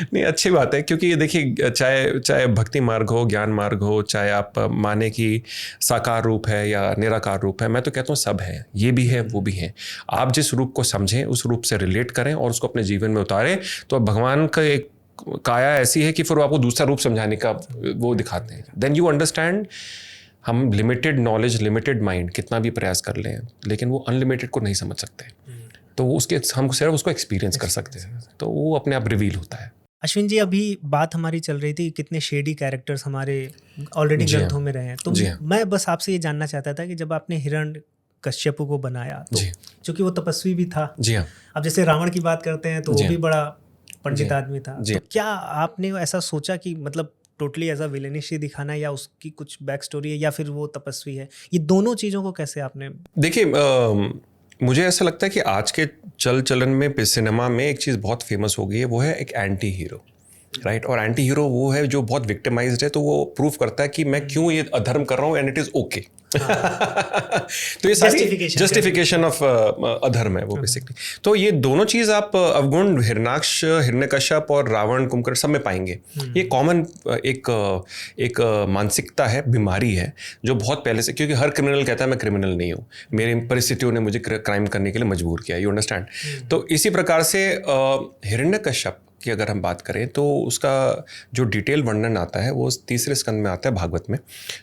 नहीं, अच्छी बात है, क्योंकि देखिए चाहे भक्ति मार्ग हो, ज्ञान मार्ग हो, चाहे आप माने कि साकार रूप है या निराकार रूप है, मैं तो कहता हूँ सब है, ये भी है, वो भी है। आप जिस रूप को समझें, उस रूप से रिलेट करें और उसको अपने जीवन में उतारें, तो भगवान का एक काया ऐसी है कि फिर वो आपको दूसरा रूप समझाने का वो दिखाते हैं। Then you understand. हम लिमिटेड नॉलेज, लिमिटेड माइंड कितना भी प्रयास कर लें, लेकिन वो अनलिमिटेड को नहीं समझ सकते। तो उसके हम सिर्फ उसको एक्सपीरियंस कर सकते हैं, तो वो अपने आप रिवील होता है। अश्विन जी, अभी बात हमारी चल रही थी कितने शेडी कैरेक्टर्स हमारे ऑलरेडी ग्रंथों में रहे हैं। तो मैं बस आपसे ये जानना चाहता था कि जब आपने हिरण्यकश्यप को बनाया, तो चूंकि वो तपस्वी भी था, जी हाँ, अब जैसे रावण की बात करते हैं तो वो भी बड़ा पंडित आदमी था, तो क्या आपने ऐसा सोचा कि मतलब टोटली एज अ विलेनिश ही दिखाना, या उसकी कुछ बैक स्टोरी है, या फिर वो तपस्वी है? ये दोनों चीज़ों को कैसे आपने? देखिए, मुझे ऐसा लगता है कि आज के चलन में सिनेमा में एक चीज़ बहुत फेमस हो गई है, वो है एक एंटी हीरो, राइट? और एंटी हीरो वो है जो बहुत विक्टिमाइज्ड है, तो वो प्रूव करता है कि मैं क्यों ये अधर्म कर रहा हूँ एंड इट इज़ ओके। तो ये सारी जस्टिफिकेशन ऑफ अधर्म है वो बेसिकली। तो ये दोनों चीज़ आप अवगुण हिरण्याक्ष, हिरण्यकश्यप और रावण, कुंभकर्ण सब में पाएंगे। ये कॉमन एक मानसिकता है, बीमारी है, जो बहुत पहले से, क्योंकि हर क्रिमिनल कहता है मैं क्रिमिनल नहीं हूँ, मेरी परिस्थितियों ने मुझे क्राइम करने के लिए मजबूर किया, यू अंडरस्टैंड? तो इसी प्रकार से हिरण्यकश्यप की अगर हम बात करें तो उसका जो डिटेल वर्णन आता है वो तीसरे स्कंद में आता है भागवत में।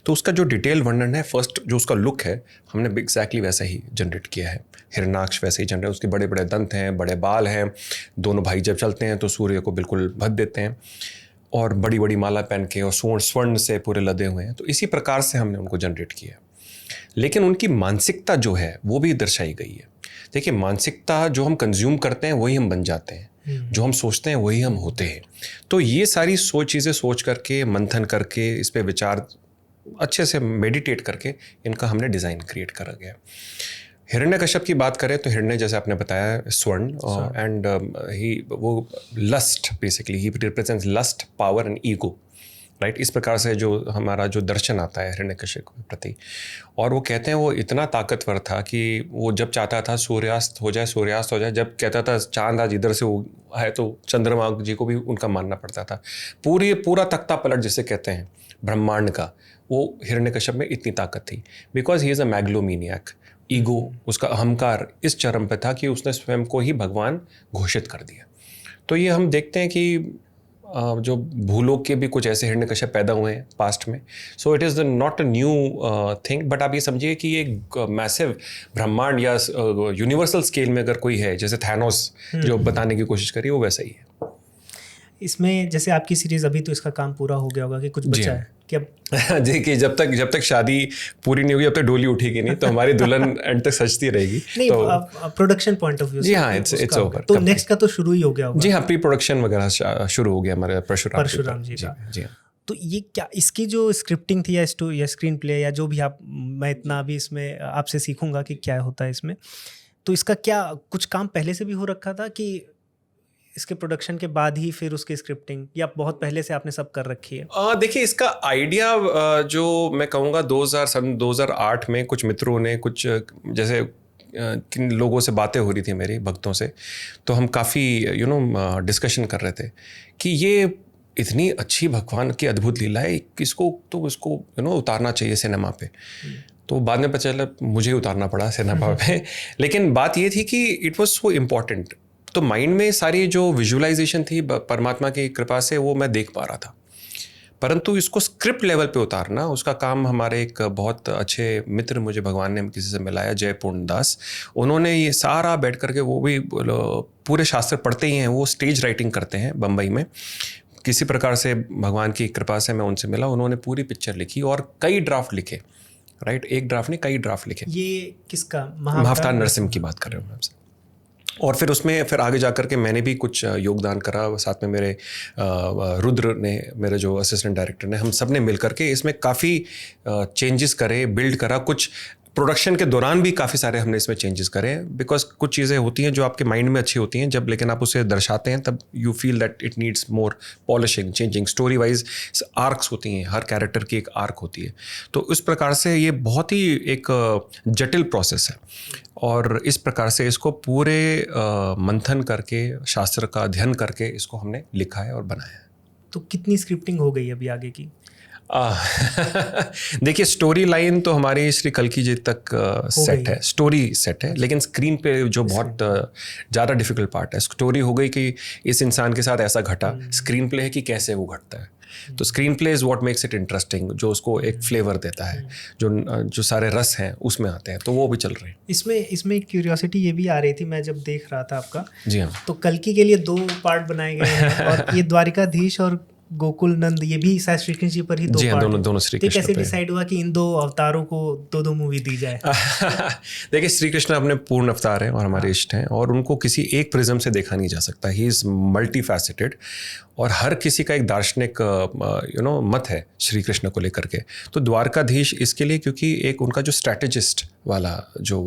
तो उसका जो डिटेल वर्णन है, फर्स्ट जो उसका लुक है, हमने एग्जैक्टली वैसा ही जनरेट किया है। हिरण्याक्ष वैसे ही जनरेट, उसके बड़े बड़े दंत हैं, बड़े बाल हैं, दोनों भाई जब चलते हैं तो सूर्य को बिल्कुल भद देते हैं, और बड़ी बड़ी माला पहन के और स्वर्ण से पूरे लदे हुए हैं। तो इसी प्रकार से हमने उनको जनरेट किया। लेकिन उनकी मानसिकता जो है वो भी दर्शाई गई है। देखिए, मानसिकता जो हम कंज्यूम करते हैं वही हम बन जाते हैं, जो हम सोचते हैं वही हम होते हैं। तो ये सारी चीज़ें सोच करके, मंथन करके, इस पे विचार अच्छे से मेडिटेट करके इनका हमने डिज़ाइन क्रिएट करा गया। हिरण्यकश्यप की बात करें तो हिरण्य, जैसे आपने बताया, स्वर्ण, एंड ही वो lust, basically he represents lust, power and ego, right? इस प्रकार से जो हमारा जो दर्शन आता है हिरण्यकश्यप के प्रति, और वो कहते हैं वो इतना ताकतवर था कि वो जब चाहता था सूर्यास्त हो जाए, जब कहता था चांद आज इधर से है तो चंद्रमा जी को भी उनका मानना पड़ता था। पूरा तख्ता पलट जिसे कहते हैं ब्रह्मांड का, वो हिरण्यकश्यप में इतनी ताकत थी, because he is a megalomaniac. Ego, उसका अहंकार इस चरम पे था कि उसने स्वयं को ही भगवान घोषित कर दिया। तो ये हम देखते हैं कि जो भूलोक के भी कुछ ऐसे हिरण्यकश्यप पैदा हुए हैं पास्ट में। So it is not a new thing, but आप ये समझिए कि एक मैसिव ब्रह्मांड या यूनिवर्सल स्केल में अगर कोई है, जैसे थैनोस जो बताने की कोशिश करी, वो वैसा ही है। इसमें जैसे आपकी सीरीज अभी तो इसका काम पूरा हो गया होगा कि कुछ बचा है क्या? जी कि जब तक शादी पूरी नहीं होगी जब तक डोली उठेगी नहीं, तो हमारी दुल्हन एंड तक सजती रहेगी। नहीं, तो प्रोडक्शन पॉइंट ऑफ व्यू जी हाँ, इट्स ओवर। तो नेक्स्ट का तो शुरू ही हो गया होगा। जी हाँ, प्री प्रोडक्शन वगैरह शुरू हो गया हमारे परशुराम जी का। जी हाँ। तो ये क्या इसकी जो स्क्रिप्टिंग थी या स्क्रीन प्ले या जो भी आप, मैं इतना अभी इसमें आपसे सीखूंगा कि क्या होता है इसमें, तो इसका क्या कुछ काम पहले से भी हो रखा था कि इसके प्रोडक्शन के बाद ही फिर उसकी स्क्रिप्टिंग, या बहुत पहले से आपने सब कर रखी है? देखिए, इसका आइडिया जो मैं कहूँगा 2008 में कुछ मित्रों ने कुछ जैसे किन लोगों से बातें हो रही थी मेरी भक्तों से, तो हम काफ़ी डिस्कशन कर रहे थे कि ये इतनी अच्छी भगवान की अद्भुत लीला है, इसको उतारना चाहिए सिनेमा पे। तो बाद में पता चला मुझे उतारना पड़ा सिनेमा पे। लेकिन बात ये थी कि इट वाज सो इम्पॉर्टेंट, तो माइंड में सारी जो विजुअलाइजेशन थी परमात्मा की कृपा से वो मैं देख पा रहा था, परंतु इसको स्क्रिप्ट लेवल पे उतारना, उसका काम हमारे एक बहुत अच्छे मित्र मुझे भगवान ने किसी से मिलाया, जय पूर्णदास। उन्होंने ये सारा बैठ करके, वो भी पूरे शास्त्र पढ़ते ही हैं, वो स्टेज राइटिंग करते हैं बम्बई में। किसी प्रकार से भगवान की कृपा से मैं उनसे मिला, उन्होंने पूरी पिक्चर लिखी और कई ड्राफ्ट लिखे। राइट, एक ड्राफ्ट नहीं, कई ड्राफ्ट लिखे। ये किसका? महाअवतार नरसिम्हा की बात कर रहे हूँ आपसे। और फिर उसमें फिर आगे जाकर के मैंने भी कुछ योगदान करा, साथ में मेरे रुद्र ने, मेरे जो असिस्टेंट डायरेक्टर ने, हम सब ने मिल करके इसमें काफ़ी चेंजेस करे, बिल्ड करा। कुछ प्रोडक्शन के दौरान भी काफ़ी सारे हमने इसमें चेंजेस करे, बिकॉज कुछ चीज़ें होती हैं जो आपके माइंड में अच्छी होती हैं, जब लेकिन आप उसे दर्शाते हैं तब you feel that it needs more polishing, changing. Story wise arcs होती हैं, हर कैरेक्टर की एक आर्क होती है। तो इस प्रकार से ये बहुत ही एक जटिल प्रोसेस है, और इस प्रकार से इसको पूरे मंथन करके, शास्त्र का अध्ययन करके इसको हमने लिखा है और बनाया है। तो कितनी स्क्रिप्टिंग हो गई अभी आगे की? देखिए, स्टोरी लाइन तो हमारी श्री कल्कि जी तक सेट है, स्टोरी सेट है, लेकिन स्क्रीन पे जो बहुत ज़्यादा डिफिकल्ट पार्ट है, स्टोरी हो गई कि इस इंसान के साथ ऐसा घटा, स्क्रीन प्ले है कि कैसे वो घटता है। तो screen play is what makes it interesting, जो उसको एक फ्लेवर देता है, जो सारे रस हैं उसमें आते हैं, तो वो भी चल रहे हैं। इसमें क्यूरियोसिटी ये भी आ रही थी, मैं जब देख रहा था आपका। जी हाँ। तो कल्कि के लिए 2 पार्ट बनाए गए हैं, और ये द्वारिकाधीश और गोकुल नंद, ये भी शायद श्री कृष्ण जी पर ही 2 पार्ट। दोनों श्री कृष्ण। कैसे डिसाइड हुआ कि इन 2 अवतारों को 2 मूवी दी जाए? देखिए, श्री कृष्ण अपने पूर्ण अवतार हैं और हमारे इष्ट हैं, और उनको किसी एक प्रिज्म से देखा नहीं जा सकता। ही इज़ मल्टी फैसेटेड, और हर किसी का एक दार्शनिक मत है श्री कृष्ण को लेकर के। तो द्वारकाधीश इसके लिए, क्योंकि एक उनका जो स्ट्रैटेजिस्ट वाला जो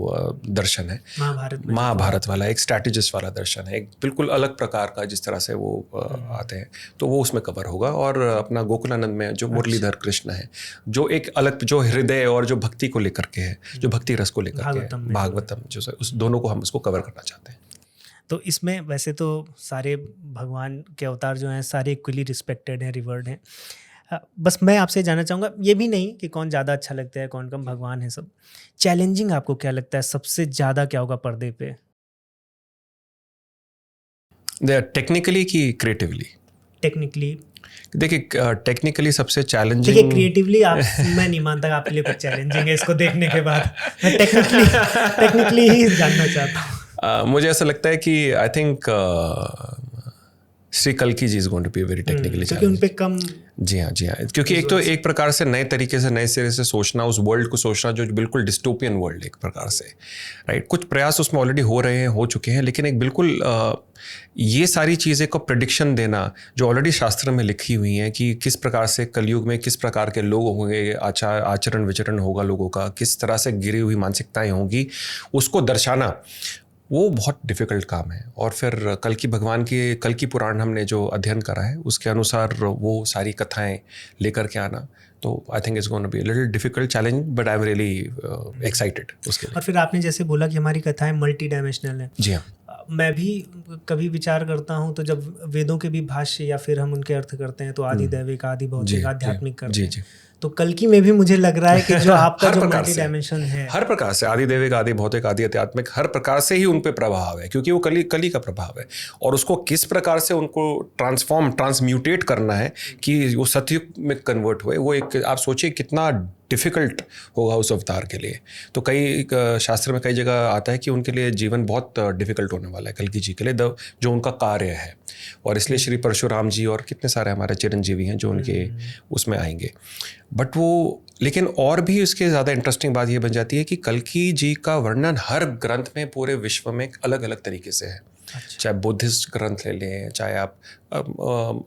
दर्शन है, महाभारत वाला एक स्ट्रैटेजिस्ट वाला दर्शन है, एक बिल्कुल अलग प्रकार का, जिस तरह से वो आते हैं, तो वो उसमें कवर होगा। और अपना गोकुलानंद में जो मुरलीधर कृष्ण है, जो एक अलग, जो हृदय और जो भक्ति को लेकर के है, जो भक्ति रस को लेकर के है, भागवतम, जो उस दोनों को हम उसको कवर करना चाहते हैं। तो इसमें वैसे तो सारे भगवान के अवतार जो हैं सारे इक्वली रिस्पेक्टेड हैं, रिवर्ड हैं। बस मैं आपसे जानना चाहूँगा, ये भी नहीं कि कौन ज़्यादा अच्छा लगता है, कौन कम, भगवान है सब। चैलेंजिंग आपको क्या लगता है, सबसे ज़्यादा क्या होगा पर्दे पे? टेक्निकली कि क्रिएटिवली? टेक्निकली। देखिए, टेक्निकली सबसे चैलेंजिंग, क्रिएटिवली मैं नहीं मानता आपके लिए कुछ चैलेंजिंग है इसको देखने के बाद। मैं टेक्निकली ही जानना चाहता हूँ। मुझे ऐसा लगता है कि आई थिंक श्री कल्कि ji is going to be very technically, क्योंकि उन पे कम। जी हाँ, क्योंकि एक तो एक प्रकार से नए तरीके से, नए सिरे से सोचना, उस वर्ल्ड को सोचना जो बिल्कुल डिस्टोपियन वर्ल्ड एक प्रकार से, राइट। कुछ प्रयास उसमें ऑलरेडी हो रहे हैं, हो चुके हैं, लेकिन एक बिल्कुल ये सारी चीज़ें को प्रेडिक्शन देना जो ऑलरेडी शास्त्र में लिखी हुई हैं कि किस प्रकार से कलयुग में किस प्रकार के लोग होंगे, आचरण विचरण होगा लोगों का, किस तरह से गिरी हुई मानसिकताएं होंगी, उसको दर्शाना, वो बहुत डिफ़िकल्ट काम है। और फिर कल्कि भगवान की, कल्कि पुराण हमने जो अध्ययन करा है उसके अनुसार वो सारी कथाएं लेकर के आना, तो I think it's going to be a little difficult challenge, but I am really excited उसके लिए। और फिर आपने जैसे बोला कि हमारी कथाएं मल्टी डायमेंशनल हैं। जी हाँ। मैं भी कभी विचार करता हूँ, तो जब वेदों के भी भाष्य या फिर हम उनके अर्थ करते हैं, तो आदि दैविक, आदि भौतिक, आध्यात्मिक करते हैं। तो कल्कि में भी मुझे लग रहा है कि जो आपका हर जो प्रकार मल्टी से, डायमेंशन है, हर प्रकार से, आदि दैविक, आदि भौतिक, आदि आध्यात्मिक, हर प्रकार से ही उन पे प्रभाव है, क्योंकि वो कली का प्रभाव है। और उसको किस प्रकार से उनको ट्रांसम्यूटेट करना है कि वो सतयुग में कन्वर्ट हुए, वो एक आप सोचिए कितना डिफ़िकल्ट होगा उस अवतार के लिए। तो कई शास्त्र में कई जगह आता है कि उनके लिए जीवन बहुत डिफ़िकल्ट होने वाला है कल्कि जी के लिए, जो उनका कार्य है। और इसलिए श्री परशुराम जी और कितने सारे हमारे चिरंजीवी हैं जो उनके उसमें आएंगे। बट वो, लेकिन और भी इसके ज़्यादा इंटरेस्टिंग बात ये बन जाती है कि कल्कि जी का वर्णन हर ग्रंथ में पूरे विश्व में अलग अलग तरीके से है। अच्छा। चाहे बुद्धिस्ट ग्रंथ ले लें, चाहे आप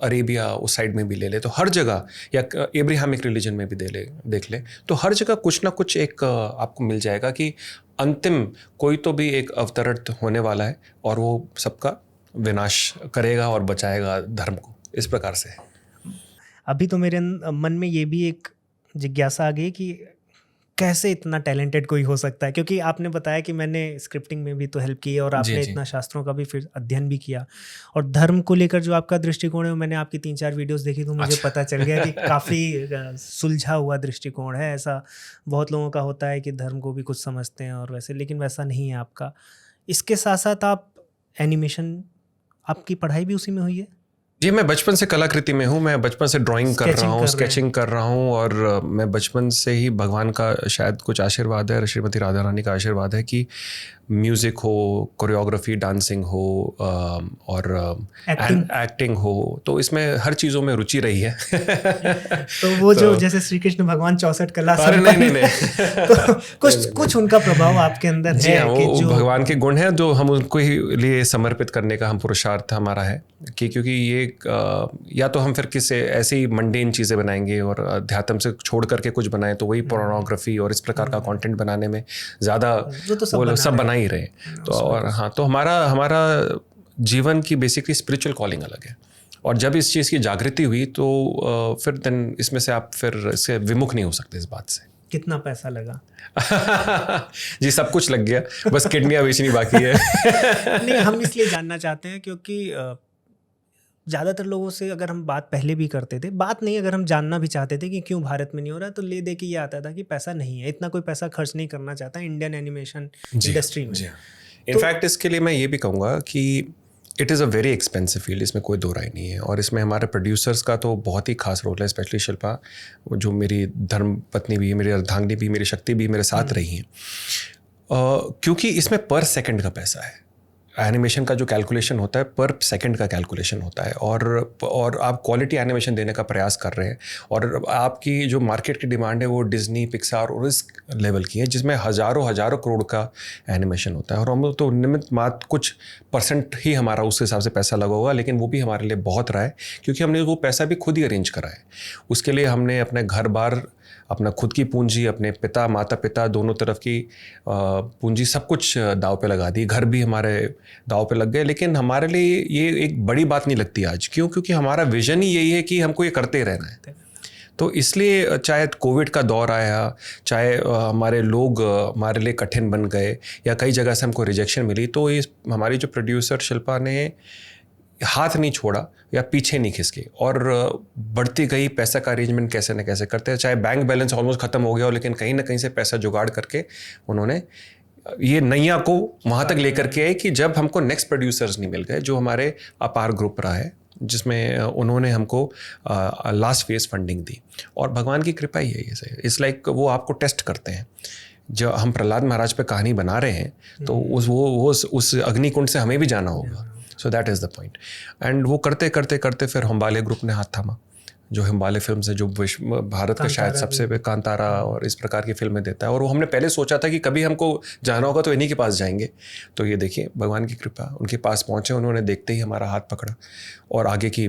अरेबिया उस साइड में भी ले लें, तो हर जगह, या एब्राहमिक रिलीजन में भी देख लें, तो हर जगह कुछ ना कुछ एक आपको मिल जाएगा कि अंतिम कोई तो भी एक अवतरण होने वाला है और वो सबका विनाश करेगा और बचाएगा धर्म को। इस प्रकार से अभी तो मेरे मन में ये भी एक जिज्ञासा आ गई कि कैसे इतना टैलेंटेड कोई हो सकता है, क्योंकि आपने बताया कि मैंने स्क्रिप्टिंग में भी तो हेल्प की है और आपने इतना शास्त्रों का भी फिर अध्ययन भी किया, और धर्म को लेकर जो आपका दृष्टिकोण है, मैंने आपकी 3-4 वीडियोस देखी तो मुझे पता चल गया कि काफ़ी सुलझा हुआ दृष्टिकोण है। ऐसा बहुत लोगों का होता है कि धर्म को भी कुछ समझते हैं और वैसे, लेकिन वैसा नहीं है आपका। इसके साथ साथ आप एनिमेशन, आपकी पढ़ाई भी उसी में हुई है? जी, मैं बचपन से कलाकृति में हूँ। मैं बचपन से ड्राइंग कर रहा हूँ, स्केचिंग कर रहा हूँ, और मैं बचपन से ही भगवान का शायद कुछ आशीर्वाद है, श्रीमती राधा रानी का आशीर्वाद है कि म्यूज़िक हो, कोरियोग्राफी, डांसिंग हो और एक्टिंग हो, तो इसमें हर चीज़ों में रुचि रही है। तो वो जो जैसे श्री कृष्ण भगवान 64 कला, नहीं तो कुछ उनका प्रभाव आपके अंदर है? हाँ, वो जो भगवान के गुण हैं जो हम उनको ही लिए समर्पित करने का हम पुरुषार्थ हमारा है कि, क्योंकि ये या तो हम फिर किसी ऐसी मंडेन चीज़ें बनाएंगे और अध्यात्म से छोड़ करके कुछ बनाएं, तो वही पोर्नोग्राफी और इस प्रकार का कंटेंट बनाने में ज़्यादा वो सब बना ही रहे। तो और हाँ, तो हमारा जीवन की बेसिकली स्पिरिचुअल कॉलिंग अलग है, और जब इस चीज़ की जागृति हुई तो फिर देन इसमें से आप फिर इससे विमुख नहीं हो सकते इस बात से। कितना पैसा लगा? जी, सब कुछ लग गया, बस किडनियाँ बेचनी बाकी है। नहीं, हम इसलिए जानना चाहते हैं क्योंकि ज़्यादातर लोगों से अगर हम बात पहले भी करते थे, बात नहीं, अगर हम जानना भी चाहते थे कि क्यों भारत में नहीं हो रहा, तो ले दे के ये आता था कि पैसा नहीं है, इतना कोई पैसा खर्च नहीं करना चाहता इंडियन एनिमेशन इंडस्ट्री में। इनफैक्ट इसके लिए मैं ये भी कहूँगा कि it is a very expensive field, इसमें कोई दो राय नहीं है, और इसमें हमारे प्रोड्यूसर्स का तो बहुत ही खास रोल है, स्पेशली शिल्पा, जो मेरी धर्म पत्नी भी है, मेरी अर्धांगिनी भी, मेरी शक्ति भी मेरे साथ रही हैं, क्योंकि इसमें पर सेकंड का पैसा है। एनिमेशन का जो कैलकुलेशन होता है पर सेकंड का कैलकुलेशन होता है, और आप क्वालिटी एनिमेशन देने का प्रयास कर रहे हैं, और आपकी जो मार्केट की डिमांड है वो डिज्नी, पिक्सार और इस लेवल की है, जिसमें हज़ारों करोड़ का एनिमेशन होता है, और हम तो निमित मात्र कुछ % ही हमारा उस हिसाब से पैसा लगा होगा, लेकिन वो भी हमारे लिए बहुत रहा है, क्योंकि हमने वो पैसा भी खुद ही अरेंज करा है। उसके लिए हमने अपने घर बार, अपना खुद की पूंजी, अपने पिता माता पिता दोनों तरफ की पूंजी, सब कुछ दाव पे लगा दी, घर भी हमारे दाव पे लग गए। लेकिन हमारे लिए ये एक बड़ी बात नहीं लगती आज, क्योंकि हमारा विजन ही यही है कि हमको ये करते रहना है। तो इसलिए चाहे कोविड का दौर आया, चाहे हमारे लोग हमारे लिए कठिन बन गए, या कई जगह से हमको रिजेक्शन मिली, तो इस हमारी जो प्रोड्यूसर शिल्पा ने हाथ नहीं छोड़ा या पीछे नहीं खिसके, और बढ़ती गई, पैसा का अरेंजमेंट कैसे न कैसे करते हैं, चाहे बैंक बैलेंस ऑलमोस्ट ख़त्म हो गया हो, लेकिन कहीं ना कहीं से पैसा जुगाड़ करके उन्होंने ये नैया को वहाँ तक लेकर के आए कि जब हमको नेक्स्ट प्रोड्यूसर्स नहीं मिल गए, जो हमारे अपार ग्रुप रहा है, जिसमें उन्होंने हमको लास्ट फेज फंडिंग दी, और भगवान की कृपा ही है ये। इट्स लाइक वो आपको टेस्ट करते हैं। जब हम प्रहलाद महाराज पे कहानी बना रहे हैं, तो उस अग्निकुंड से हमें भी जाना होगा। So that is the point. And वो करते करते फिर हिमालय ग्रुप ने हाथ थामा, जो हिमालय फिल्म से, जो भारत का शायद सबसे कांतारा और इस प्रकार की फिल्में देता है, और वो हमने पहले सोचा था कि कभी हमको जाना होगा तो इन्हीं के पास जाएंगे। तो ये देखिए भगवान की कृपा, उनके पास पहुँचे, उन्होंने देखते ही हमारा हाथ पकड़ा, और आगे की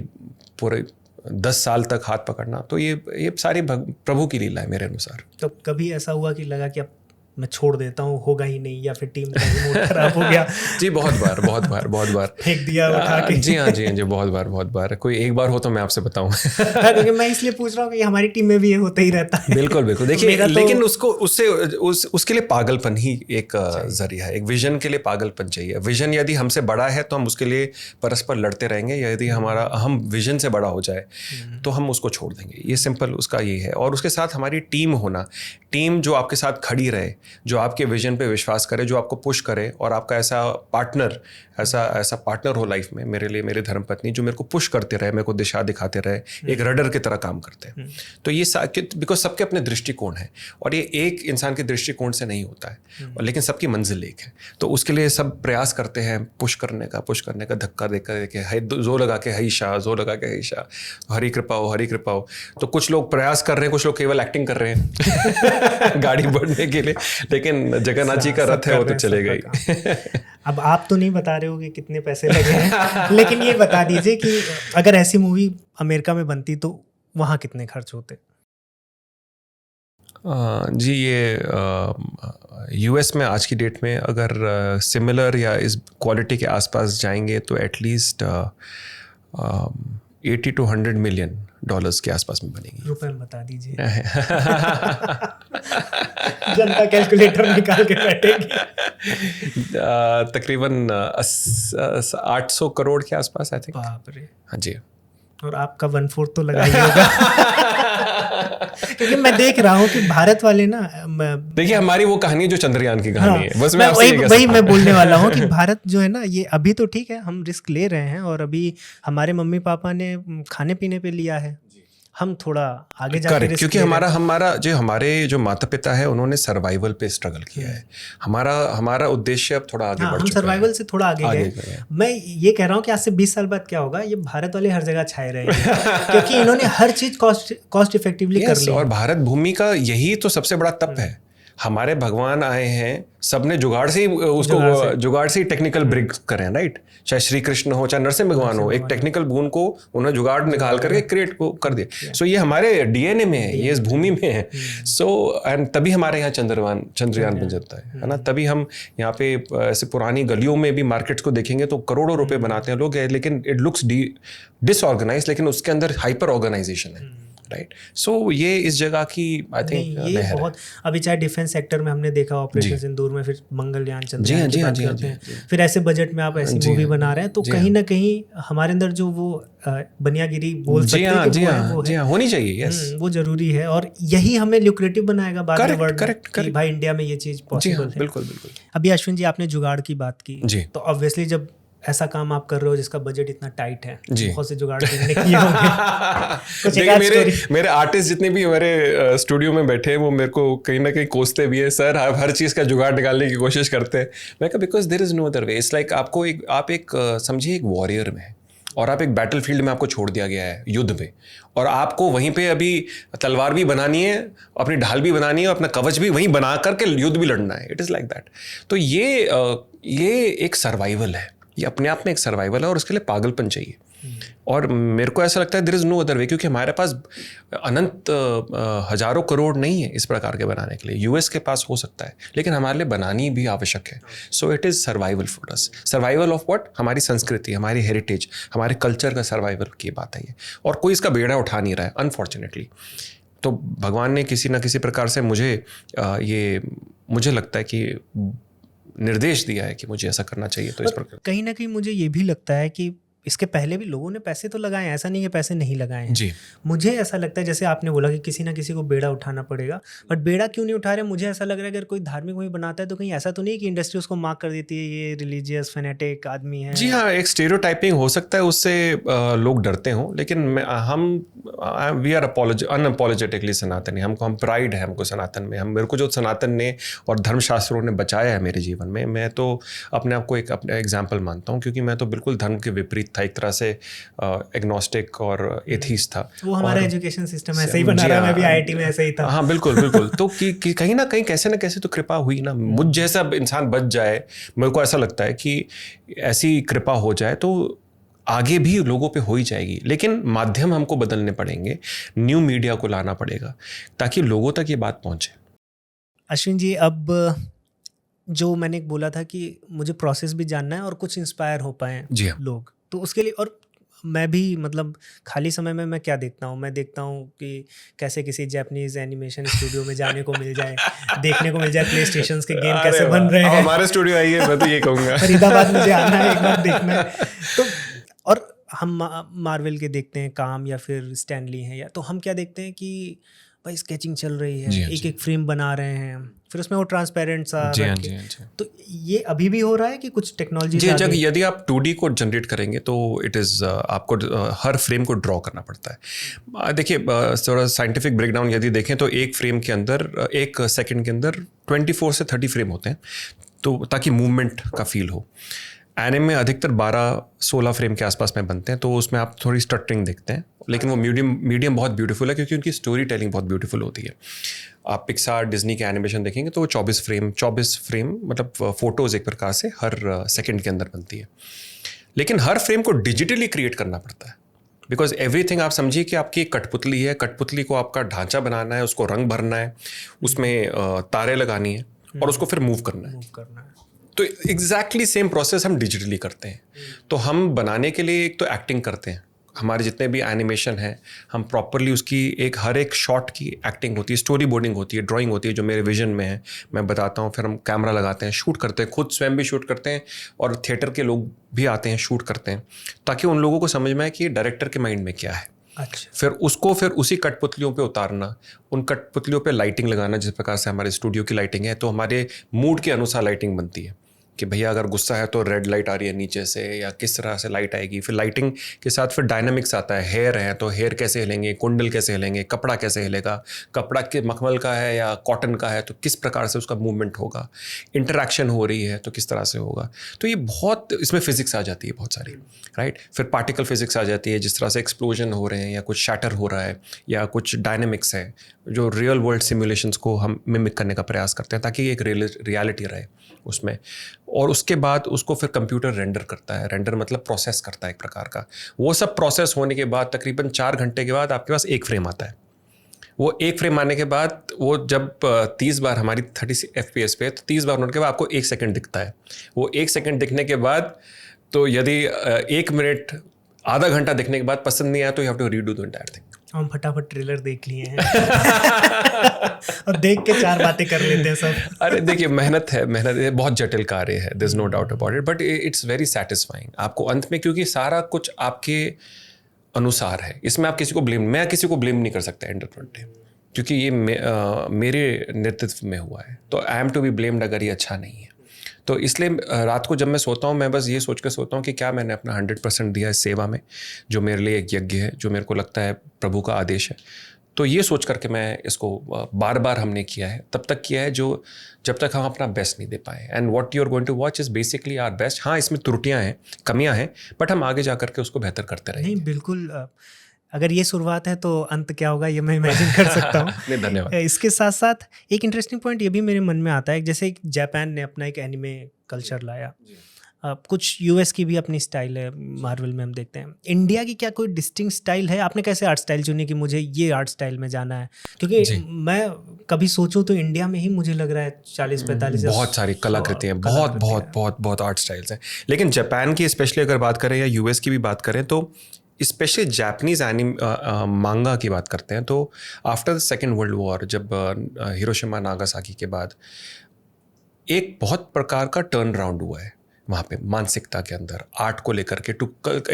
पूरे 10 साल तक हाथ पकड़ना, तो ये सारी प्रभु की लीला है मेरे अनुसार। तो कभी ऐसा हुआ कि लगा कि अब मैं छोड़ देता हूँ, होगा ही नहीं, या फिर टीम का रिमोट खराब हो गया? जी बहुत बार फेंक दिया उठा के। जी हाँ, बहुत बार। कोई एक बार हो तो मैं आपसे बताऊं। क्योंकि मैं इसलिए पूछ रहा हूँ कि हमारी टीम में भी ये होता ही रहता है। बिल्कुल देखिए, लेकिन उसके लिए पागलपन ही एक जरिया है। एक विजन के लिए पागलपन चाहिए। विजन यदि हमसे बड़ा है तो हम उसके लिए परस्पर लड़ते रहेंगे, यदि हम विजन से बड़ा हो जाए तो हम उसको छोड़ देंगे। ये सिंपल उसका ये है। और उसके साथ हमारी टीम होना, टीम जो आपके साथ खड़ी रहे, जो आपके विजन पे विश्वास करे, जो आपको पुश करे, और आपका ऐसा पार्टनर हो लाइफ में। मेरे लिए मेरी धर्मपत्नी जो मेरे को पुश करते रहे, मेरे को दिशा दिखाते रहे, एक रडर की तरह काम करते हैं। तो ये बिकॉज सबके अपने दृष्टिकोण है, और ये एक इंसान के दृष्टिकोण से नहीं होता है, और लेकिन सबकी मंजिल एक है। तो उसके लिए सब प्रयास करते हैं पुश करने का, धक्का देके जोर लगा के हई शाह, हरी कृपा हो। तो कुछ लोग प्रयास कर रहे हैं, कुछ लोग केवल एक्टिंग कर रहे हैं गाड़ी बढ़ने के लिए, लेकिन जगन्नाथ जी का रथ है, वो तो चलेगा ही। अब आप तो नहीं बता रहे हो कि कितने पैसे लगे हैं, लेकिन ये बता दीजिए कि अगर ऐसी मूवी अमेरिका में बनती तो वहाँ कितने खर्च होते? जी, ये यूएस में आज की डेट में अगर सिमिलर या इस क्वालिटी के आसपास जाएंगे तो एटलीस्ट $80 to $100 million के आसपास में बनेगी। रुपए में बता दीजिए। जनता कैलकुलेटर निकाल के बैठेगी। तकरीबन 800 करोड़ के आसपास, आई थिंक। बाप रे। हाँ जी। और आपका 1/4 तो लगा ही होगा। क्योंकि मैं देख रहा हूँ कि भारत वाले ना, देखिए हमारी वो कहानी जो चंद्रयान की कहानी है, बस वही मैं बोलने वाला हूँ कि भारत जो है ना, ये अभी तो ठीक है, हम रिस्क ले रहे हैं, और अभी हमारे मम्मी पापा ने खाने पीने पे लिया है, हम थोड़ा आगे जाके रिस्क, क्योंकि हमारे जो माता पिता है उन्होंने सर्वाइवल पे स्ट्रगल किया है। हमारा उद्देश्य अब थोड़ा आगे बढ़ चुका है। हम सर्वाइवल से थोड़ा आगे गए। मैं ये कह रहा हूँ कि आज से 20 साल बाद क्या होगा, ये भारत वाले हर जगह छाए रहेंगे क्योंकि इन्होंने हर चीज कॉस्ट इफेक्टिवली कर ली। और भारत भूमि का यही तो सबसे बड़ा तप है। हमारे भगवान आए हैं, सबने जुगाड़ से ही टेक्निकल ब्रिक करें, राइट? चाहे श्री कृष्ण हो, चाहे नरसिंह भगवान हो, एक टेक्निकल बून को उन्होंने जुगाड़ निकाल करके क्रिएट कर दिया। सो ये हमारे डीएनए में है, ये इस भूमि में है। सो एंड तभी हमारे यहाँ चंद्रयान बन जाता है ना। तभी हम यहाँ पे ऐसे पुरानी गलियों में भी मार्केट्स को देखेंगे तो करोड़ों रुपए बनाते हैं लोग, लेकिन इट लुक्स डिसऑर्गेनाइज, लेकिन उसके अंदर हाइपर ऑर्गेनाइजेशन है, राइट? सो ये इस जगह की आई थिंक ये बहुत, अभी चाहे डिफेंस सेक्टर में हमने देखा ऑपरेशन सिंदूर में, फिर मंगलयान, चंद्रयान की बात करते हैं, फिर ऐसे बजट में आप ऐसी मूवी बना रहे हैं, तो कहीं ना कहीं हमारे अंदर जो वो बनियागिरी बोल सकते हैं कि वो होनी चाहिए, वो जरूरी है, और यही हमें ल्यूक्रेटिव बनाएगा बाद में वर्ल्ड में, भाई इंडिया में ये चीज पॉसिबल है। बिल्कुल। अभी अश्विन जी, आपने जुगाड़ की बात की, तो ऑब्वियसली जब ऐसा काम आप कर रहे हो जिसका बजट इतना टाइट है, बहुत से जुगाड़ करने किए होंगे। मेरे आर्टिस्ट जितने भी हमारे स्टूडियो में बैठे हैं, वो मेरे को कहीं ना कहीं कोसते भी है, सर आप हर चीज़ का जुगाड़ निकालने की कोशिश करते हैं। मैं कहा because there is no other way. It's like आप एक समझिए एक वॉरियर में, और आप एक बैटल फील्ड में आपको छोड़ दिया गया है, युद्ध में, और आपको वहीं पे अभी तलवार भी बनानी है, अपनी ढाल भी बनानी है, अपना कवच भी वहीं बना करके युद्ध भी लड़ना है। It is like that. तो ये एक सर्वाइवल है, ये अपने आप में एक सर्वाइवल है, और उसके लिए पागलपन चाहिए। और मेरे को ऐसा लगता है there is no other way, क्योंकि हमारे पास अनंत हजारों करोड़ नहीं है इस प्रकार के बनाने के लिए। यूएस के पास हो सकता है, लेकिन हमारे लिए बनानी भी आवश्यक है। So it is survival for us. Survival of what? हमारी संस्कृति, हमारी हेरिटेज, हमारे कल्चर का सर्वाइवल की बात है ये, और कोई इसका बेड़ा उठा नहीं रहा है अनफॉर्चुनेटली। तो भगवान ने किसी ना किसी प्रकार से मुझे लगता है कि निर्देश दिया है कि मुझे ऐसा करना चाहिए। तो इस प्रकार कहीं ना कहीं मुझे ये भी लगता है कि इसके पहले भी लोगों ने पैसे तो लगाए हैं, ऐसा नहीं है पैसे नहीं लगाए हैं जी। मुझे ऐसा लगता है, जैसे आपने बोला कि किसी ना किसी को बेड़ा उठाना पड़ेगा, बट बेड़ा क्यों नहीं उठा रहे? मुझे ऐसा लग रहा है अगर कोई धार्मिक मूवी बनाता है तो कहीं ऐसा तो नहीं कि इंडस्ट्री उसको मार्क कर देती है ये रिलीजियस फैनेटिक आदमी है। जी हाँ, एक स्टीरियोटाइपिंग हो सकता है, उससे लोग डरते हों, लेकिन वी आर अनअपोलोजेटिकली सनातनी। हम प्राइड है हमको सनातन में। मेरे को जो सनातन ने और धर्मशास्त्रों ने बचाया है मेरे जीवन में, मैं तो अपने आप को एक अपना एग्जाम्पल मानता हूँ, क्योंकि मैं तो बिल्कुल धर्म के विपरीत था, एक तरह से एग्नोस्टिक और एथीस्ट था। वो हमारा एजुकेशन सिस्टम ऐसे ही बना रहा है, मैं भी आईआईटी में ऐसे ही था। हाँ बिल्कुल। तो कि कहीं ना कहीं कैसे ना कैसे तो कृपा हुई ना, मुझ जैसा इंसान बच जाए। मेरे को ऐसा लगता है कि ऐसी कृपा हो जाए तो आगे भी लोगों पे हो ही जाएगी, लेकिन माध्यम हमको बदलने पड़ेंगे, न्यू मीडिया को लाना पड़ेगा ताकि लोगों तक ये बात पहुंचे। अश्विन जी, अब जो मैंने बोला था कि मुझे प्रोसेस भी जानना है और कुछ इंस्पायर हो पाए जी हाँ। लोग, तो उसके लिए, और मैं भी मतलब खाली समय में मैं क्या देखता हूँ, मैं देखता हूँ कि कैसे किसी जापानीज एनिमेशन स्टूडियो में जाने को मिल जाए, देखने को मिल जाए प्ले स्टेशन के गेम कैसे बन रहे हैं। हमारे स्टूडियो आइए, मैं तो ये कहूँगा। फरीदाबाद मुझे आना है, एक बार देखना है। तो और हम मार्वल के देखते हैं काम, या फिर स्टैनली हैं, या तो हम क्या देखते हैं कि भाई स्केचिंग चल रही है, एक एक फ्रेम बना रहे हैं, फिर उसमें वो ट्रांसपेरेंट सा रख के। तो ये अभी भी हो रहा है कि कुछ टेक्नोलॉजी जब यदि आप 2D को जनरेट करेंगे तो इट इज़ आपको हर फ्रेम को ड्रॉ करना पड़ता है। देखिए, थोड़ा साइंटिफिक ब्रेकडाउन यदि देखें तो एक फ्रेम के अंदर, एक सेकंड के अंदर 24 से 30 फ्रेम होते हैं, तो ताकि मूवमेंट का फील हो। एनिमे में अधिकतर 12-16 फ्रेम के आसपास में बनते हैं, तो उसमें आप थोड़ी स्टटरिंग देखते हैं, लेकिन वो मीडियम बहुत ब्यूटीफुल है क्योंकि उनकी स्टोरी टेलिंग बहुत ब्यूटीफुल होती है। आप पिक्सार, डिज्नी के एनिमेशन देखेंगे तो वो 24 फ्रेम मतलब फोटोज़ एक प्रकार से हर सेकंड के अंदर बनती है, लेकिन हर फ्रेम को डिजिटली क्रिएट करना पड़ता है। बिकॉज एवरीथिंग, आप समझिए कि आपकी एक कठपुतली है, कठपुतली को आपका ढांचा बनाना है, उसको रंग भरना है, उसमें तारे लगानी है और उसको फिर मूव करना है। तो एग्जैक्टली सेम प्रोसेस हम डिजिटली करते हैं। तो हम बनाने के लिए एक तो एक्टिंग करते हैं, हमारे जितने भी एनिमेशन है हम प्रॉपरली उसकी हर एक शॉट की एक्टिंग होती है, स्टोरी बोर्डिंग होती है, ड्राइंग होती है जो मेरे विजन में है, मैं बताता हूँ, फिर हम कैमरा लगाते हैं, शूट करते हैं, खुद स्वयं भी शूट करते हैं और थिएटर के लोग भी आते हैं, शूट करते हैं, ताकि उन लोगों को समझ में आए कि डायरेक्टर के माइंड में क्या है। अच्छा। फिर उसी कठपुतलियों पे उतारना, उन कठपुतलियों पे लाइटिंग लगाना, जिस प्रकार से हमारे स्टूडियो की लाइटिंग है, तो हमारे मूड के अनुसार लाइटिंग बनती है कि भैया अगर गुस्सा है तो रेड लाइट आ रही है नीचे से, या किस तरह से लाइट आएगी। फिर लाइटिंग के साथ फिर डायनामिक्स आता है, हेयर है तो हेयर कैसे हिलेंगे, कुंडल कैसे हिलेंगे, कपड़ा कैसे हिलेगा, कपड़ा के मखमल का है या कॉटन का है तो किस प्रकार से उसका मूवमेंट होगा, इंटरेक्शन हो रही है तो किस तरह से होगा। तो ये बहुत, इसमें फिजिक्स आ जाती है बहुत सारी, राइट। फिर पार्टिकल फिजिक्स आ जाती है, जिस तरह से एक्सप्लोजन हो रहे हैं या कुछ शैटर हो रहा है या कुछ डायनेमिक्स है, जो रियल वर्ल्ड सिमुलेशंस को हम मिमिक करने का प्रयास करते हैं ताकि एक रियलिटी रहे उसमें। और उसके बाद उसको फिर कंप्यूटर रेंडर करता है, रेंडर मतलब प्रोसेस करता है एक प्रकार का। वो सब प्रोसेस होने के बाद तकरीबन 4 घंटे के बाद आपके पास एक फ्रेम आता है। वो एक फ्रेम आने के बाद वो जब 30 बार, हमारी 30 FPS पे, तो 30 बार होने के बाद आपको 1 सेकंड दिखता है। वो 1 सेकंड दिखने के बाद, तो यदि 1 मिनट आधा घंटा दिखने के बाद पसंद नहीं आया तो you have to redo the entire thing. हम फटाफट ट्रेलर देख लिए हैं और देख के 4 बातें कर लेते हैं सब। अरे देखिए, मेहनत है, बहुत जटिल कार्य है, there is no doubt about it, but it's very satisfying आपको अंत में, क्योंकि सारा कुछ आपके अनुसार है। इसमें आप मैं किसी को ब्लेम नहीं कर सकता एंड ऑफ द डे, क्योंकि ये मेरे नेतृत्व में हुआ है, तो I am to be blamed अगर ये अच्छा नहीं है। तो इसलिए रात को जब मैं सोता हूँ, मैं बस ये सोच कर सोता हूँ कि क्या मैंने अपना 100% दिया इस सेवा में, जो मेरे लिए एक यज्ञ है, जो मेरे को लगता है प्रभु का आदेश है। तो ये सोच करके मैं इसको बार बार हमने किया है, तब तक किया है जब तक हम अपना बेस्ट नहीं दे पाए। And what you are going to watch is basically our best. हाँ, इसमें त्रुटियाँ हैं, कमियाँ हैं, बट हम आगे जा करके उसको बेहतर करते रहेंगे। नहीं, बिल्कुल। अगर ये शुरुआत है तो अंत क्या होगा ये मैं इमेजिन कर सकता हूँ। नहीं, धन्यवाद। इसके साथ साथ एक इंटरेस्टिंग पॉइंट ये भी मेरे मन में आता है, जैसे जापान ने अपना एक एनिमे कल्चर लाया, कुछ यूएस की भी अपनी स्टाइल है, मार्वल में हम देखते हैं। इंडिया की क्या कोई डिस्टिंक्ट स्टाइल है? आपने कैसे आर्ट स्टाइल चुनी कि मुझे ये आर्ट स्टाइल में जाना है? क्योंकि मैं कभी सोचूं तो इंडिया में ही मुझे लग रहा है 40-45 बहुत सारी कलाकृतियाँ, बहुत आर्ट स्टाइल्स हैं। लेकिन जापान की स्पेशली अगर बात करें या यूएस की भी बात करें, तो स्पेशली जापानीज मांगा की बात करते हैं, तो after the second world war, जब हिरोशिमा नागासाकी के बाद एक बहुत प्रकार का टर्न राउंड हुआ है वहाँ पे, मानसिकता के अंदर आर्ट को लेकर के,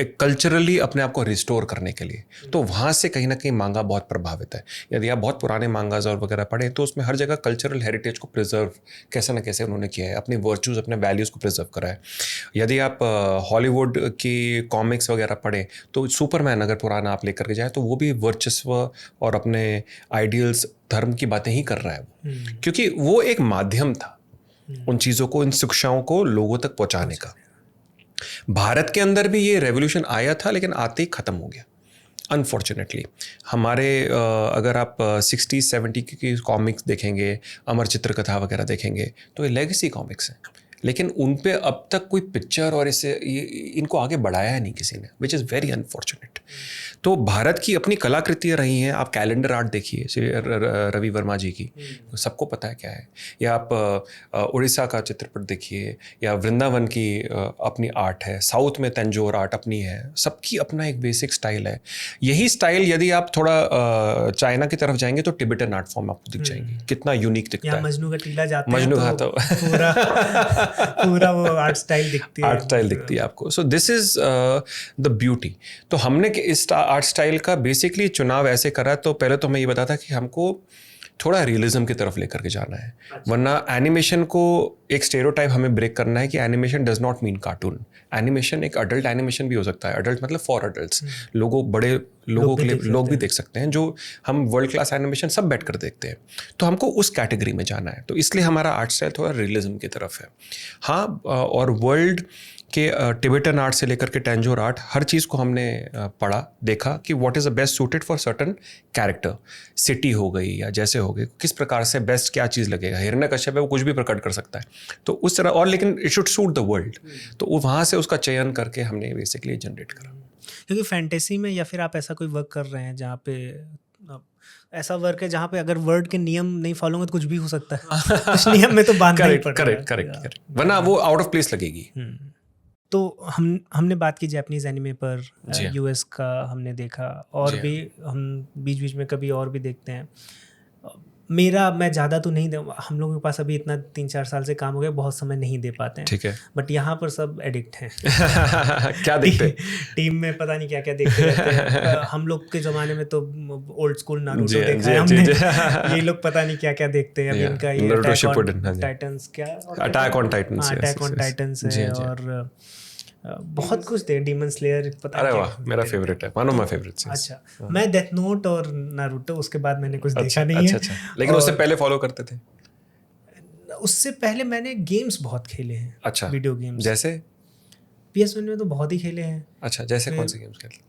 कल्चरली अपने आप को रिस्टोर करने के लिए। तो वहाँ से कहीं ना कहीं मांगा बहुत प्रभावित है। यदि आप बहुत पुराने मांगाज और वगैरह पढ़ें तो उसमें हर जगह कल्चरल हेरिटेज को प्रिजर्व कैसे ना कैसे उन्होंने किया है, अपनी वर्चूज़, अपने वैल्यूज़ को प्रिजर्व करा है। यदि आप हॉलीवुड की कॉमिक्स वगैरह पढ़ें तो सुपरमैन अगर पुराना आप लेकर के जाए तो वो भी वर्चस्व और अपने आइडियल्स, धर्म की बातें ही कर रहा है वो, क्योंकि वो एक माध्यम था उन चीज़ों को, इन शिक्षाओं को लोगों तक पहुंचाने का। भारत के अंदर भी ये रेवोल्यूशन आया था, लेकिन आते ही ख़त्म हो गया अनफॉर्चुनेटली। हमारे अगर आप 60-70 की कॉमिक्स देखेंगे, अमर चित्र कथा वगैरह देखेंगे, तो ये लेगेसी कॉमिक्स हैं। लेकिन उन पे अब तक कोई पिक्चर और इनको आगे बढ़ाया नहीं किसी ने, विच इज़ वेरी अनफॉर्चुनेट। तो भारत की अपनी कलाकृतियाँ रही हैं। आप कैलेंडर आर्ट देखिए रवि वर्मा जी की, सबको पता है क्या है, या आप उड़ीसा का चित्रपट देखिए, या वृंदावन की अपनी आर्ट है, साउथ में तंजौर आर्ट अपनी है, सबकी अपना एक बेसिक स्टाइल है। यही स्टाइल यदि आप थोड़ा चाइना की तरफ जाएंगे तो टिबेटन आर्ट फॉर्म आपको दिख जाएंगी, कितना यूनिक दिखता है। मजनू का टीला जाते हैं मजनू तो पूरा वो आर्ट स्टाइल दिखती है, आर्ट स्टाइल दिखती है आपको। So this is the beauty. तो हमने इस आर्ट स्टाइल का बेसिकली चुनाव ऐसे करा, तो पहले तो मैं ये बताता कि हमको थोड़ा रियलिज्म की तरफ लेकर के जाना है। वरना एनिमेशन को एक स्टेरियोटाइप हमें ब्रेक करना है कि animation does not mean cartoon. Animation एक अडल्ट एनिमेशन भी हो सकता है, अडल्ट मतलब फॉर अडल्ट्स, बड़े लोगों के लिए लोग भी देख सकते हैं, जो हम वर्ल्ड क्लास एनिमेशन सब बैठ कर देखते हैं। तो हमको उस कैटेगरी में जाना है, तो इसलिए हमारा आर्ट स्टाइल थोड़ा रियलिज्म की तरफ है। हाँ, और वर्ल्ड के टिबेटन आर्ट से लेकर के तंजौर आर्ट, हर चीज़ को हमने पढ़ा, देखा कि what is the best suited for certain character. City हो गई या जैसे हो गई, किस प्रकार से बेस्ट क्या चीज़ लगेगा। हिरण्यकश्यप है, वो कुछ भी प्रकट कर सकता है, तो उस तरह, और लेकिन it should suit the world. तो वहाँ से उसका चयन करके हमने बेसिकली जनरेट करा। क्योंकि फैंटेसी में या फिर आप ऐसा कोई वर्क कर रहे हैं जहाँ पे ऐसा वर्क है जहाँ पे अगर वर्ड के नियम नहीं फॉलो होंगे तो कुछ भी हो सकता है, कुछ नियम में तो बांधना ही पड़ेगा। करेक्ट, वरना वो आउट ऑफ प्लेस लगेगी। तो हमने बात की जापानीज एनिमे पर, यूएस का हमने देखा, और भी हम बीच बीच में कभी और भी देखते हैं। मैं ज़्यादा तो नहीं हम लोगों के पास अभी इतना 3-4 साल से काम हो गया, बहुत समय नहीं दे पाते हैं। ठीक है। बट यहाँ पर सब एडिक्ट हैं। क्या देखते टीम में पता नहीं क्या क्या देखते रहते हैं। हम लोग के ज़माने में तो ओल्ड स्कूल नारुतो देखा है हमने। ये लोग पता नहीं क्या क्या देखते हैं। अभी इनका ये टाइटन्स, क्या अटैक ऑन टाइटन्स है, और बहुत कुछ थे, डीमन स्लेयर, पता अरे वाह, मेरा फेवरेट है, वन ऑफ माय फेवरेट्स। अच्छा, मैं डेथ नोट और नारुतो उसके बाद मैंने कुछ देखा नहीं है। अच्छा, लेकिन उससे पहले फॉलो करते थे? उससे पहले मैंने गेम्स बहुत खेले हैं। अच्छा, वीडियो गेम्स जैसे PS1 में तो बहुत ही खेले हैं। अच्छा, जैसे कौन से गेम्स खेले?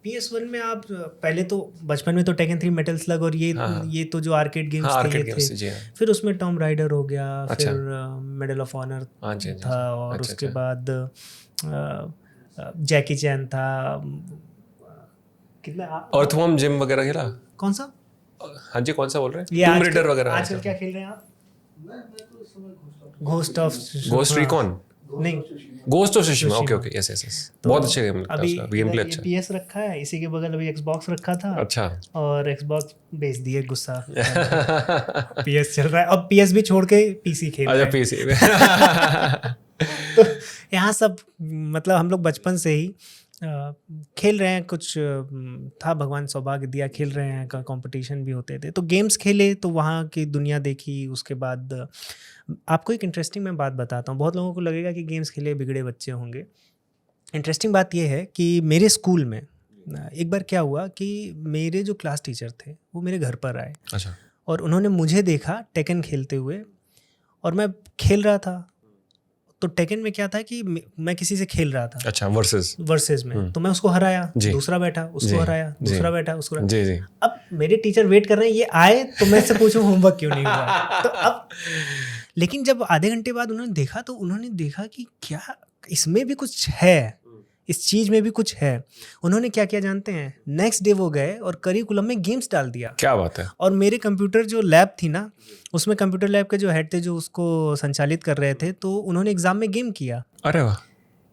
PS1 में आप पहले तो बचपन में तो टेकन 3, मेटल स्लग और ये तो जो आर्केड गेम्स थे। फिर उसमें टॉम राइडर हो गया, फिर मेडल ऑफ ऑनर था, और उसके बाद जैकी चैन था। कितना अर्थवर्म जिम वगैरह खेला? कौन सा? हाँ जी, कौन सा बोल रहे हैं? टूम रेडर वगैरह। आजकल क्या खेल रहे हैं आप? घोस्ट रिकॉन नहीं, ghost of Tsushima. Okay, yes, बहुत अच्छे गेम लगता है उसका, गेम प्ले अच्छा। PS रखा है, इसी के बगल अभी Xbox रखा था। अच्छा, और Xbox बेच दिए, गुस्सा। PS चल रहा है, अब PS भी छोड़ के PC खेल रहे हैं। अच्छा, PC तो यहाँ सब मतलब हम लोग बचपन से ही खेल रहे हैं। कुछ था, भगवान सौभाग्य दिया, खेल रहे हैं, कंपटीशन भी होते थे, तो गेम्स खेले, तो वहाँ की दुनिया देखी। उसके बाद आपको एक इंटरेस्टिंग मैं बात बताता हूँ। बहुत लोगों को लगेगा कि गेम्स खेले बिगड़े बच्चे होंगे। इंटरेस्टिंग बात यह है कि मेरे स्कूल में एक बार क्या हुआ कि मेरे जो क्लास टीचर थे वो मेरे घर पर आए। अच्छा। और उन्होंने मुझे देखा टेकन खेलते हुए, और मैं खेल रहा था। तो टेकन में क्या था कि मैं किसी से खेल रहा था। अच्छा, वर्सेस में। तो मैं उसको हराया, दूसरा बैठा, उसको हराया, दूसरा बैठा, उसको हराया। अब मेरे टीचर वेट कर रहे हैं ये आए तो मैं इससे पूछूं होमवर्क क्यों नहीं हुआ। तो अब लेकिन जब आधे घंटे बाद उन्होंने देखा, तो उन्होंने देखा कि क्या इसमें भी कुछ है, इस चीज़ में भी कुछ है। उन्होंने क्या किया जानते हैं? नेक्स्ट डे वो गए और करिकुलम में गेम्स डाल दिया। क्या बात है। और मेरे कंप्यूटर जो लैब थी ना, उसमें कंप्यूटर लैब के जो हेड थे, जो उसको संचालित कर रहे थे, तो उन्होंने एग्जाम में गेम किया। अरे वाह,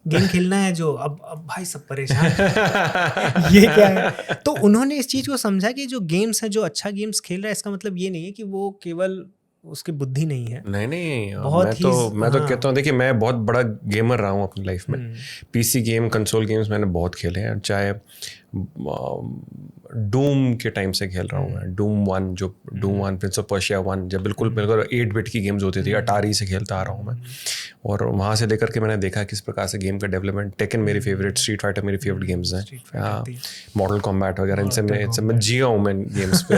गेम खेलना है जो। अब भाई सब परेशान ये क्या है। तो उन्होंने इस चीज़ को समझा कि जो गेम्स है, जो अच्छा गेम्स खेल रहा है, इसका मतलब ये नहीं है कि वो केवल उसकी बुद्धि नहीं है। नहीं, मैं तो हाँ। कहता हूँ, देखिए मैं बहुत बड़ा गेमर रहा हूँ अपनी लाइफ में। PC गेम, कंसोल गेम्स मैंने बहुत खेले हैं, चाहे डूम के टाइम से खेल रहा हूँ मैं। डूम 1, जो डूम 1, प्रिंस ऑफ पर्शिया 1, जब बिल्कुल 8 बिट की गेम्स होती थी, अटारी से खेलता आ रहा हूँ मैं। और वहाँ से लेकर के मैंने देखा किस प्रकार से गेम का डेवलपमेंट। टेकन मेरी फेवरेट, स्ट्रीट फाइटर मेरी फेवरेट गेम्स हैं। हाँ, मॉडल कॉम्बैट वगैरह, इनसे मैं जिया हूँ मैं गेम्स पे।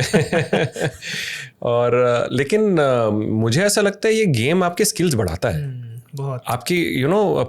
और लेकिन मुझे ऐसा लगता है ये गेम आपके स्किल्स बढ़ाता है। बहुत आपकी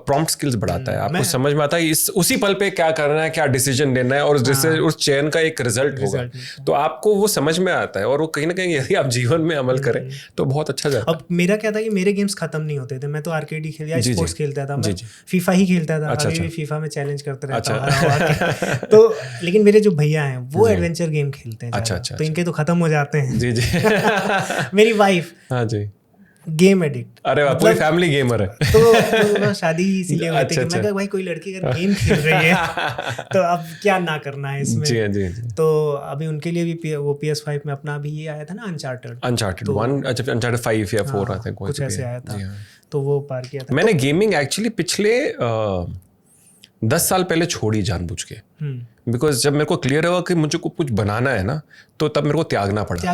प्रॉम्प्ट स्किल्स बढ़ाता है, आपको समझ में आता है उसी पल पे क्या करना है, क्या डिसीजन लेना है, और जिससे उस चयन का एक रिजल्ट होगा, तो आपको वो समझ में आता है, और वो कहीं ना कहीं यदि आप जीवन में अमल करें तो बहुत अच्छा जाता है। अब मेरा क्या था कि मेरे गेम्स खत्म नहीं होते थे, मैं तो आर्केड ही खेल या स्पोर्ट्स खेलता था, मैं फीफा ही खेलता था, अभी भी फीफा में चैलेंज करते रहता हूँ तो लेकिन मेरे जो भैया हैं वो एडवेंचर गेम खेलते हैं, तो इनके तो खत्म हो जाते हैं। जी जी मेरी वाइफ हाँ जी गेम एडिक्ट, अरे वाह, पूरी फैमिली गेमर है। तो शादी इसीलिए हुई थी कि मैं कहा भाई कोई लड़की अगर गेम खेल रही है तो अब क्या ना करना है इसमें। जी। तो अभी उनके लिए भी वो PS5 में अपना अभी ये आया था ना अनचार्टेड 1, अच्छा अनचार्टेड 5 या 4 आते हैं, कुछ ऐसे आया था, तो वो पार किया था। मैंने गेमिंग एक्चुअली पिछले 10 साल पहले छोड़ी जानबूझ के, बिकॉज जब मेरे को क्लियर हुआ कि मुझे को कुछ बनाना है ना, तो तब मेरे को त्यागना पड़ा।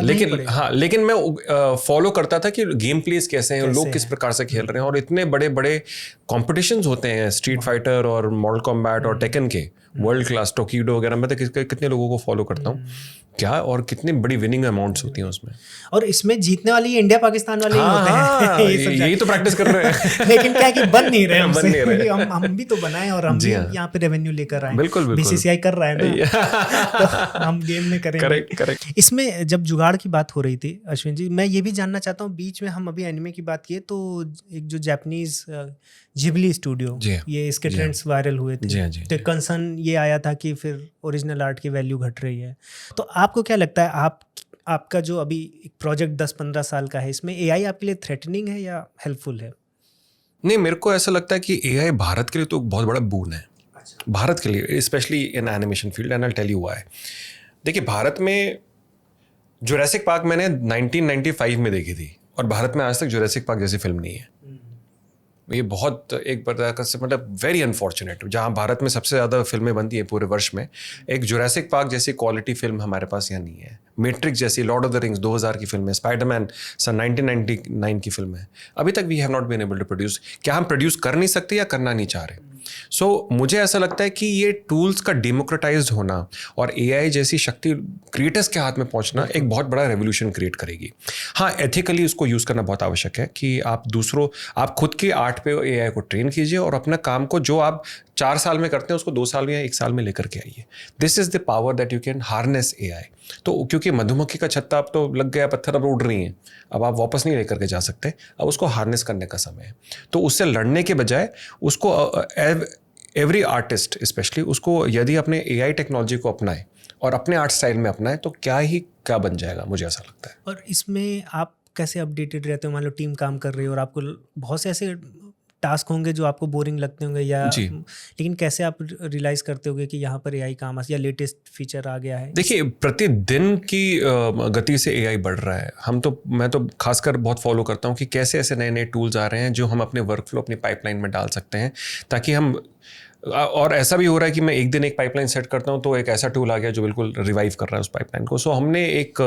लेकिन मैं फॉलो करता था कि गेम प्लेस कैसे हैं, लोग किस प्रकार से खेल रहे हैं, और इतने बड़े बड़े कॉम्पिटिशंस होते हैं स्ट्रीट फाइटर और मॉडल कॉम्बैट और टेकन के, वर्ल्ड क्लास टोक्यूडो वगैरह। मैं तो कितने लोगों को फॉलो करता हूँ क्या, और कितनी बड़ी विनिंग अमाउंट्स होती हैं उसमें, और इसमें जीतने वाली इंडिया पाकिस्तान वाले ही होते हैं। यही तो प्रैक्टिस कर रहे हैं लेकिन क्या कि बन नहीं रहे हम भी तो बनाएं और हम भी यहाँ पे रेवेन्यू लेकर आए। बिल्कुल BCCI कर रहा है ना तो हम गेम में करेंगे। करेक्ट। इसमें जब जुगाड़ की बात हो रही थी अश्विन जी, मैं ये भी जानना चाहता हूँ, बीच में हम अभी एनिमे की बात किए तो एक जो जापानीज जिबली स्टूडियो, ये इसके ट्रेंड्स वायरल हुए थे, तो कंसर्न ये आया था कि फिर ओरिजिनल आर्ट की वैल्यू घट रही है। तो आपको क्या लगता है, आपका जो अभी एक प्रोजेक्ट 10-15 साल का है, इसमें AI आपके लिए थ्रेटनिंग है या हेल्पफुल है? नहीं, मेरे को ऐसा लगता है कि AI भारत के लिए तो बहुत बड़ा बून है। भारत के लिए specially in animation field, and I tell you why. देखिए, भारत में जुरासिक पार्क मैंने 1995 में देखी थी, और भारत में आज तक जुरासिक पार्क जैसी फिल्म नहीं है। ये बहुत एक प्रकार से मतलब वेरी अनफॉर्चुनेट, जहाँ भारत में सबसे ज़्यादा फिल्में बनती हैं पूरे वर्ष में, एक जुरासिक पार्क जैसी क्वालिटी फिल्म हमारे पास यहाँ नहीं है। मैट्रिक्स जैसी, लॉर्ड ऑफ द रिंग्स 2000 की फिल्म है, स्पाइडरमैन सन 1999 की फिल्म है, अभी तक we have not been able to produce. क्या हम प्रोड्यूस कर नहीं सकते या करना नहीं चाह रहे? सो मुझे ऐसा लगता है कि ये टूल्स का डेमोक्रेटाइज्ड होना और AI जैसी शक्ति क्रिएटर्स के हाथ में पहुंचना एक बहुत बड़ा रेवोल्यूशन क्रिएट करेगी। हाँ, एथिकली उसको यूज़ करना बहुत आवश्यक है कि आप खुद के आर्ट पे AI को ट्रेन कीजिए, और अपना काम को जो आप 4 साल में करते हैं उसको 2 साल में या 1 साल में लेकर के आइए। This is the power that you can harness AI। तो क्योंकि मधुमक्खी का छत्ता अब तो लग गया, पत्थर अब उड़ रही हैं, अब आप वापस नहीं लेकर के जा सकते, अब उसको हार्नेस करने का समय है। तो उससे लड़ने के बजाय उसको एवरी आर्टिस्ट स्पेशली उसको यदि अपने AI टेक्नोलॉजी को अपनाए और अपने आर्ट स्टाइल में अपनाए तो क्या बन जाएगा, मुझे ऐसा लगता है। और इसमें आप कैसे अपडेटेड रहते हो? मान लो टीम काम कर रही हो और आपको बहुत से ऐसे टास्क होंगे जो आपको बोरिंग लगते होंगे लेकिन कैसे आप रियलाइज करते होगे कि यहाँ पर AI काम या लेटेस्ट फीचर आ गया है? देखिए, प्रतिदिन की गति से AI बढ़ रहा है। मैं तो खासकर बहुत फॉलो करता हूँ कि कैसे ऐसे नए नए टूल्स आ रहे हैं जो हम अपने वर्कफ्लो, अपनी पाइपलाइन में डाल सकते हैं, ताकि हम, और ऐसा भी हो रहा है कि मैं एक दिन एक पाइपलाइन सेट करता हूं तो एक ऐसा टूल आ गया जो बिल्कुल रिवाइव कर रहा है उस पाइपलाइन को। सो हमने एक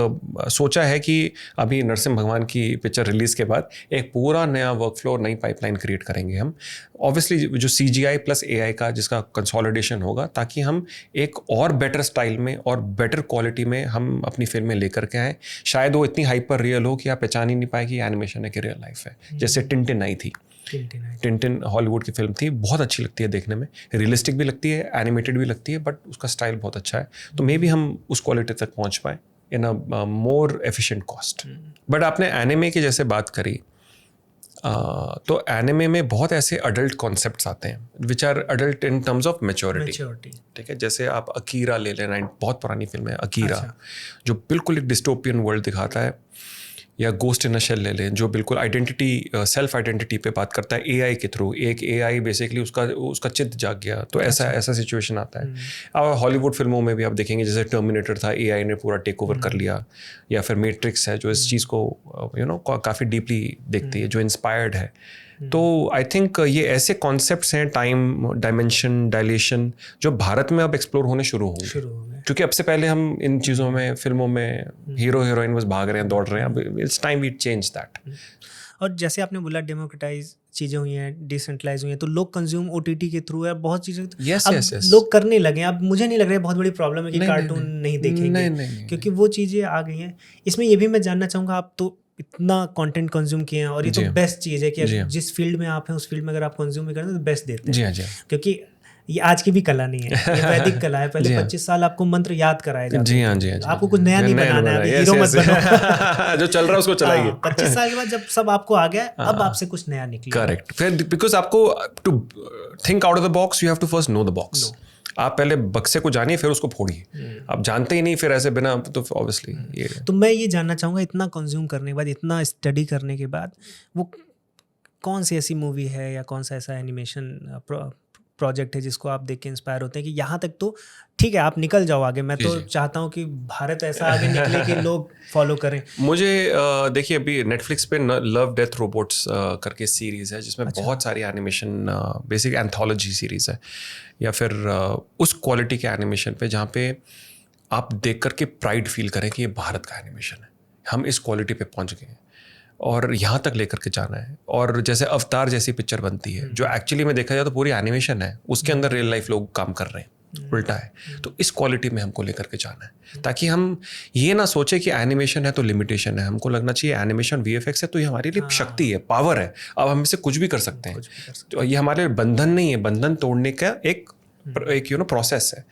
सोचा है कि अभी नरसिम्हा भगवान की पिक्चर रिलीज़ के बाद एक पूरा नया वर्कफ्लो, नई पाइपलाइन क्रिएट करेंगे हम, ऑब्वियसली जो CGI प्लस AI का जिसका कंसोलिडेशन होगा, ताकि हम एक और बेटर स्टाइल में और बेटर क्वालिटी में हम अपनी फिल्में लेकर के आएँ। शायद वो इतनी हाइपर रियल हो कि आप पहचान ही नहीं पाए कि एनिमेशन है कि रियल लाइफ है। जैसे टिंटिन आई थी, टिंटिन हॉलीवुड की फिल्म थी, बहुत अच्छी लगती है देखने में, रियलिस्टिक भी लगती है, एनिमेटेड भी लगती है, बट उसका स्टाइल बहुत अच्छा है। तो मे बी हम उस क्वालिटी तक पहुंच पाए इन अ मोर एफिशिएंट कॉस्ट। बट आपने एनिमे की जैसे बात करी, तो एनिमे में बहुत ऐसे अडल्ट कॉन्सेप्ट्स आते हैं which are adult in terms of maturity. ठीक है, जैसे आप अकीरा ले लेना, बहुत पुरानी फिल्म है अकीरा, जो बिल्कुल एक डिस्टोपियन वर्ल्ड दिखाता है, या गोस्ट इन अ शेल ले लें जो बिल्कुल आइडेंटिटी, सेल्फ आइडेंटिटी पे बात करता है AI के थ्रू। एक AI बेसिकली उसका चित्त जाग गया, तो ऐसा सिचुएशन आता है। और हॉलीवुड फिल्मों में भी आप देखेंगे, जैसे टर्मिनेटर था, AI ने पूरा टेक ओवर कर लिया, या फिर मैट्रिक्स है जो इस चीज़ को काफ़ी डीपली देखती है, जो इंस्पायर्ड है। तो आई थिंक ये ऐसे कॉन्सेप्ट्स हैं, टाइम डायमेंशन, डायलेशन, जो भारत में अब एक्सप्लोर होने शुरू होंगे, क्योंकि अब से पहले हम इन चीज़ों में, फिल्मों में हीरो हीरोइन बस भाग रहे हैं, दौड़ रहे हैं। अब it's time we change that. और जैसे आपने बोला डेमोक्रेटाइज चीज़ें हुई हैं, डिसेंट्रलाइज हुई हैं, तो लोग कंज्यूम OTT के थ्रू है, बहुत चीज़ें अब लोग करने लगे। अब मुझे नहीं लग रहा है बहुत बड़ी प्रॉब्लम है कि कार्टून नहीं देखेंगे, क्योंकि वो चीज़ें आ गई हैं। इसमें ये भी मैं जानना चाहूँगा, आप तो इतना कंटेंट कंज्यूम किए हैं, और ये जी तो हाँ। बेस्ट चीज़ है कि जी हाँ। जिस फील्ड में आप हैं उस फील्ड में अगर आप कंज्यूम भी करें तो बेस्ट देते जी हैं, हाँ, जी हाँ। क्योंकि ये आज की भी कला नहीं है, ये वैदिक कला है। पहले जी हाँ। 25 साल आपको मंत्र याद कराए जाते जी हाँ, थे। जी हाँ, जी हाँ, आपको जी कुछ हाँ। नया नहीं बनाना है, अभी हीरो मत बनो। जो चल रहा है उसको चलाइए। 25 साल के बाद जब सब आपको आ गया, अब आपसे कुछ नया निकले। करेक्ट, फिर बिकॉज आपको to think out of the box you have to first know the box. आप पहले बक्से को जानिए फिर उसको फोड़िए। आप जानते ही नहीं फिर ऐसे बिना, तो ऑब्वियसली ये तो मैं ये जानना चाहूँगा, इतना कंज्यूम करने के बाद, इतना स्टडी करने के बाद, वो कौन सी ऐसी मूवी है या कौन सा ऐसा एनिमेशन प्रोजेक्ट है जिसको आप देख के इंस्पायर होते हैं कि यहाँ तक तो ठीक है, आप निकल जाओ आगे। मैं तो चाहता हूँ कि भारत ऐसा आगे निकले कि लोग फॉलो करें। मुझे देखिए अभी नेटफ्लिक्स पे लव डेथ रोबोट्स करके सीरीज़ है जिसमें बहुत सारी एनिमेशन, बेसिक एंथोलॉजी सीरीज़ है, या फिर उस क्वालिटी के एनिमेशन पे जहाँ पे आप देख करके प्राइड फील करें कि ये भारत का एनिमेशन है, हम इस क्वालिटी पे पहुँच गए हैं और यहाँ तक लेकर के जाना है। और जैसे अवतार जैसी पिक्चर बनती है जो एक्चुअली में देखा जाए तो पूरी एनिमेशन है, उसके अंदर रियल लाइफ लोग काम कर रहे हैं, उल्टा है। तो इस क्वालिटी में हमको लेकर के जाना है ताकि हम ये ना सोचे कि एनिमेशन है तो लिमिटेशन है। हमको लगना चाहिए एनिमेशन वीएफएक्स है तो ये हमारे लिए शक्ति है, पावर है, अब हम इससे कुछ भी कर सकते हैं। तो ये हमारे लिए बंधन नहीं है, बंधन तोड़ने का एक प्रोसेस है।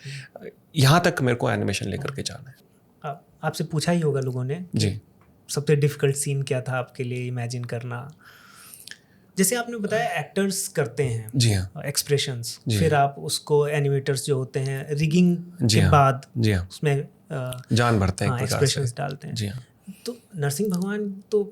यहाँ तक मेरे को एनिमेशन लेकर के जाना है। आपसे पूछा ही होगा लोगों ने जी, सबसे डिफिकल्ट सीन क्या था आपके लिए इमेजिन करना? जैसे आपने बताया एक्टर्स करते हैं जी हाँ, एक्सप्रेशंस, फिर आप उसको एनिमेटर्स जो होते हैं रिगिंग जी के हाँ, बाद जी हाँ, उसमें जान भरते हैं एक प्रकार से। एक्सप्रेशंस डालते हैं। जी हाँ, तो नरसिंह भगवान तो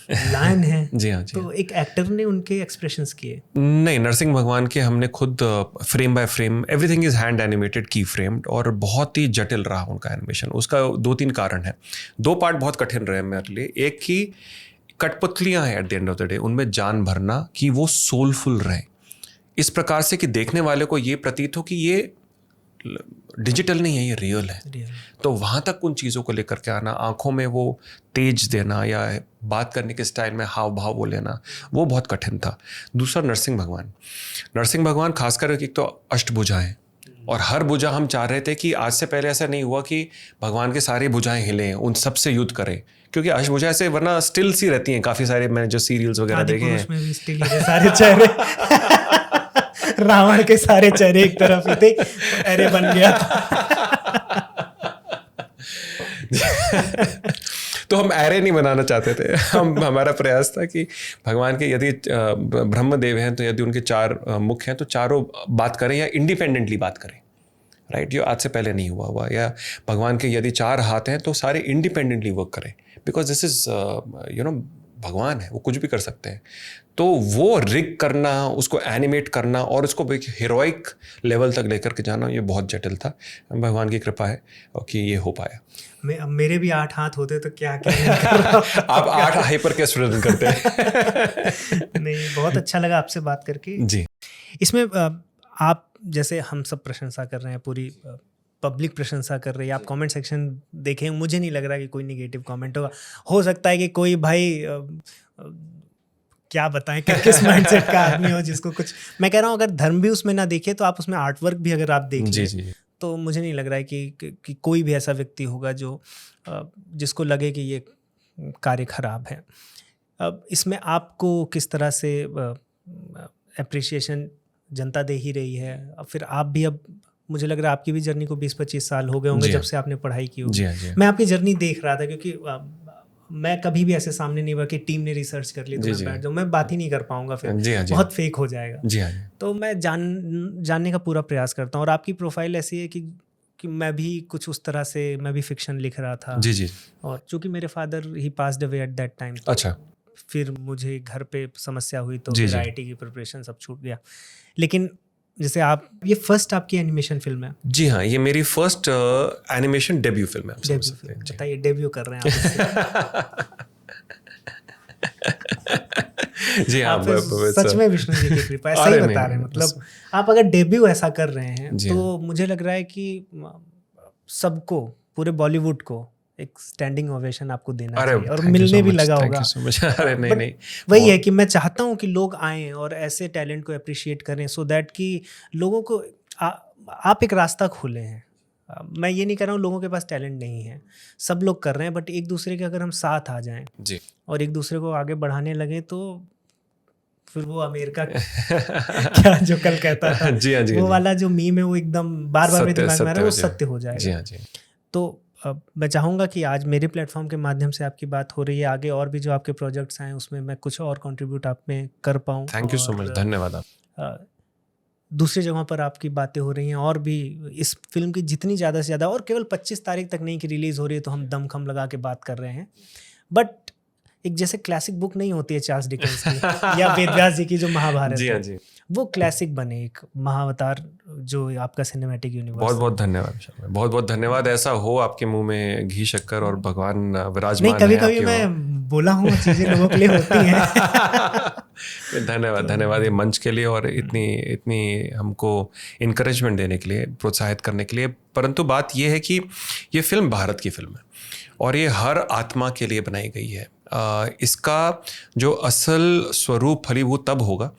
लायन है जी हाँ, जी तो एक एक्टर ने उनके एक्सप्रेशंस किए? नहीं, नरसिंह भगवान के हमने खुद frame by frame, everything is hand animated, की फ्रेम्ड, और बहुत ही जटिल रहा उनका एनिमेशन। उसका 2-3 कारण है। 2 पार्ट बहुत कठिन रहे मेरे लिए। एक की कठपुतलियां हैं at the end of the day, उनमें जान भरना कि वो सोलफुल रहे इस प्रकार से कि देखने वाले को ये प्रतीत हो कि ये डिजिटल नहीं है, ये रियल है। तो वहाँ तक उन चीज़ों को लेकर के आना, आंखों में वो तेज देना या बात करने के स्टाइल में हाव भाव वो लेना, वो बहुत कठिन था। दूसरा नरसिंह भगवान खासकर एक तो अष्टभुजाएं, और हर भुजा हम चाह रहे थे कि आज से पहले ऐसा नहीं हुआ कि भगवान के सारी भुजाएं हिले, उन सब से युद्ध करें, क्योंकि अष्टभुजा से वरना स्टिल सी रहती हैं काफ़ी सारे, मैंने जो सीरियल्स वगैरह देखे हैं सारे चेहरे रावण के सारे चेहरे एक तरफ ही थे, अरे बन गया तो हम एरे नहीं बनाना चाहते थे। हमारा प्रयास था कि भगवान के यदि ब्रह्मदेव हैं तो यदि उनके 4 मुख हैं तो चारों बात करें या इंडिपेंडेंटली बात करें, राइट, जो आज से पहले नहीं हुआ। या भगवान के यदि 4 हाथ हैं तो सारे इंडिपेंडेंटली वर्क करें, बिकॉज दिस इज भगवान है, वो कुछ भी कर सकते हैं। तो वो रिग करना, उसको एनिमेट करना और उसको एक हीरोइक लेवल तक लेकर के जाना, ये बहुत जटिल था। भगवान की कृपा है कि ये हो पाया। मेरे भी 8 हाथ होते तो क्या क्या आप 8 हाइपर कैसे प्रेजेंट करते हैं? नहीं, बहुत अच्छा लगा आपसे बात करके जी। इसमें आप जैसे हम सब प्रशंसा कर रहे हैं, पूरी पब्लिक प्रशंसा कर रही है, आप कमेंट सेक्शन देखें, मुझे नहीं लग रहा कि कोई नेगेटिव कमेंट होगा। हो सकता है कि कोई भाई क्या बताएं किस माइंडसेट का आदमी हो जिसको कुछ, मैं कह रहा हूँ अगर धर्म भी उसमें ना देखे तो आप उसमें आर्ट वर्क भी अगर आप देख लें तो मुझे नहीं लग रहा है कि कोई भी ऐसा व्यक्ति होगा जो जिसको लगे कि ये कार्य खराब है। अब इसमें आपको किस तरह से एप्रिसिएशन जनता दे ही रही है? अब फिर आप भी, अब मुझे लग रहा है आपकी भी जर्नी को 20-25 साल हो गए होंगे जब से आपने पढ़ाई की होगी। मैं आपकी जर्नी देख रहा था, क्योंकि मैं कभी भी ऐसे सामने नहीं हुआ कि टीम ने रिसर्च कर ली तो मैं बैठ जाऊँ, मैं बात ही नहीं कर पाऊंगा, फिर बहुत फेक हो जाएगा। तो मैं जानने का पूरा प्रयास करता हूँ, और आपकी प्रोफाइल ऐसी है कि मैं भी कुछ उस तरह से, मैं भी फिक्शन लिख रहा था। और चूंकि मेरे father he passed away at that time, अच्छा, फिर मुझे घर पे समस्या हुई तो फिर IIT की प्रिपरेशन सब छूट गया। लेकिन जैसे आप, ये फर्स्ट आपकी एनिमेशन फिल्म है? जी हाँ, ये मेरी फर्स्ट एनिमेशन डेब्यू फिल्म है। बताइए, डेब्यू कर रहे हैं आप? जी हाँ, सच में विष्णु जी की कृपा है, सही बता रहे हैं। मतलब आप अगर डेब्यू ऐसा कर रहे हैं तो मुझे लग रहा है कि सबको, पूरे बॉलीवुड को एक स्टैंडिंग ओवेशन आपको देना चाहिए, और मिलने भी लगा होगा। अरे नहीं, वही है कि मैं चाहता हूँ कि लोग आएं और ऐसे टैलेंट को अप्रिशिएट करें, सो दैट कि लोगों को आप एक रास्ता खोले हैं मैं ये नहीं कर रहा हूँ लोगों के पास टैलेंट नहीं है, सब लोग कर रहे हैं, बट एक दूसरे के अगर हम साथ आ जाएं जी और एक दूसरे को आगे बढ़ाने लगे तो फिर वो अमेरिका क्या जो कल कहता था जी हाँ जी, वो वाला जो मीम है वो एकदम बार बार मेरे दिमाग में आ रहा है, वो सत्य हो जी जाएगा। हाँ जी। तो मैं चाहूँगा कि आज मेरे प्लेटफॉर्म के माध्यम से आपकी बात हो रही है, आगे और भी जो आपके प्रोजेक्ट्स आए उसमें मैं कुछ और कंट्रीब्यूट आप में कर पाऊँ। थैंक यू सो मच, धन्यवाद आप। दूसरी जगहों पर आपकी बातें हो रही हैं और भी इस फिल्म की जितनी ज़्यादा से ज़्यादा, और केवल 25 तारीख तक नहीं कि रिलीज़ हो रही है तो हम दमखम लगा के बात कर रहे हैं, बट एक जैसे क्लासिक बुक नहीं होती है चार्ल्स डिकेंस की या वेदव्यास जी की जो महाभारत जी है, हाँ जी, वो क्लासिक बने, एक महाअवतार जो आपका सिनेमैटिक यूनिवर्स। बहुत बहुत धन्यवाद, बहुत बहुत धन्यवाद। ऐसा हो आपके मुंह में घी शक्कर और भगवान विराजमान नहीं, कभी कभी मैं बोला हूँ चीज़ें लोगों के लिए होती हैं। धन्यवाद, धन्यवाद ये मंच के लिए और इतनी हमको इनकरेजमेंट देने के लिए, प्रोत्साहित करने के लिए। परंतु बात ये है कि ये फिल्म भारत की फिल्म है और ये हर आत्मा के लिए बनाई गई है। इसका जो असल स्वरूप फलीभूत तब होगा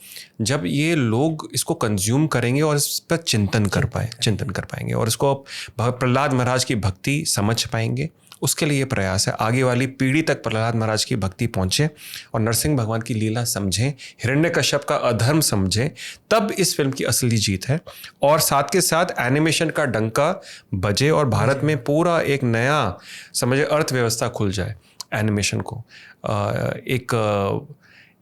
जब ये लोग इसको कंज्यूम करेंगे और इस पर चिंतन कर पाएंगे और इसको प्रहलाद महाराज की भक्ति समझ पाएंगे। उसके लिए ये प्रयास है, आगे वाली पीढ़ी तक प्रहलाद महाराज की भक्ति पहुँचे और नरसिंह भगवान की लीला समझें, हिरण्यकश्यप का अधर्म समझें, तब इस फिल्म की असली जीत है। और साथ के साथ एनिमेशन का डंका बजे और भारत में पूरा एक नया समझे अर्थव्यवस्था खुल जाए एनिमेशन को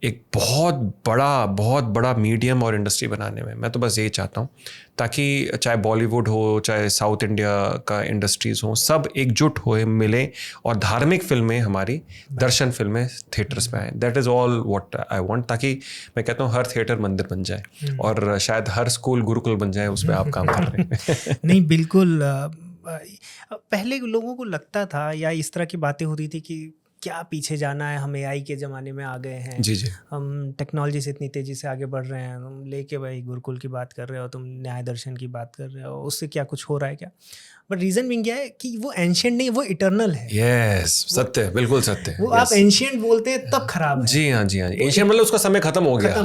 एक बहुत बड़ा मीडियम और इंडस्ट्री बनाने में। मैं तो बस यही चाहता हूँ ताकि चाहे बॉलीवुड हो, चाहे साउथ इंडिया का इंडस्ट्रीज़ हो, सब एकजुट होए मिले और धार्मिक फिल्में, हमारी दर्शन फिल्में थिएटर्स में आए। That is all what I want. ताकि मैं कहता हूँ हर थिएटर मंदिर बन जाए और शायद हर स्कूल गुरुकुल बन जाए। उस पर आप काम कर रहे हैं। नहीं, बिल्कुल। पहले लोगों को लगता था या इस तरह की बातें होती थी कि क्या पीछे जाना है, हम एआई के ज़माने में आ गए हैं, जी जी, हम टेक्नोलॉजी से इतनी तेज़ी से आगे बढ़ रहे हैं, तुम लेके भाई गुरुकुल की बात कर रहे हो, तुम न्याय दर्शन की बात कर रहे हो, उससे क्या कुछ हो रहा है क्या? बट रीज़न भी क्या है कि वो एंशिएंट नहीं, वो इटर्नल है। यस, सत्य, बिल्कुल सत्य। वो आप एंशिएंट बोलते हैं तब खराब है। जी हाँ जी हाँ, एंशिएंट मतलब उसका समय खत्म हो गया।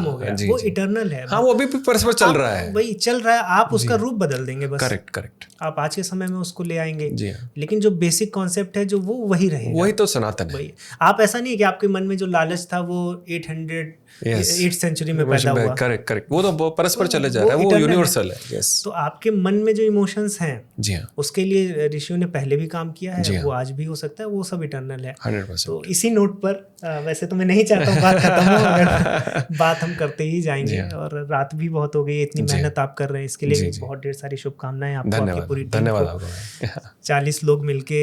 वो इटर्नल है। हाँ, वो अभी परस्पर चल रहा है, वही चल रहा है। आप उसका रूप बदल देंगे बस। करेक्ट। आप आज के समय में उसको ले आएंगे, जी हाँ, लेकिन जो बेसिक कॉन्सेप्ट है जो वो वही रहेगा, वही तो सनातन है। वही आप ऐसा नहीं है कि आपके मन में जो लालच था वो 8th सेंचुरी में पैदा हुआ। करेक्ट, वो तो परस्पर चले जा रहा है, वो यूनिवर्सल है। यस, तो आपके मन में जो इमोशंस हैं, जी हाँ, उसके लिए ऋषियों ने पहले भी काम किया है, वो आज भी हो सकता है, वो सब इटर्नल है। 100%। तो इसी नोट पर वैसे तो मैं नहीं चाहता हूँ बात खत्म हो, मगर बात हम करते ही जाएंगे और रात भी बहुत हो गई। इतनी मेहनत आप कर रहे हैं, इसके लिए बहुत ढेर सारी शुभकामनाएं आपको, आपकी पूरी टीम को। 40 लोग मिलके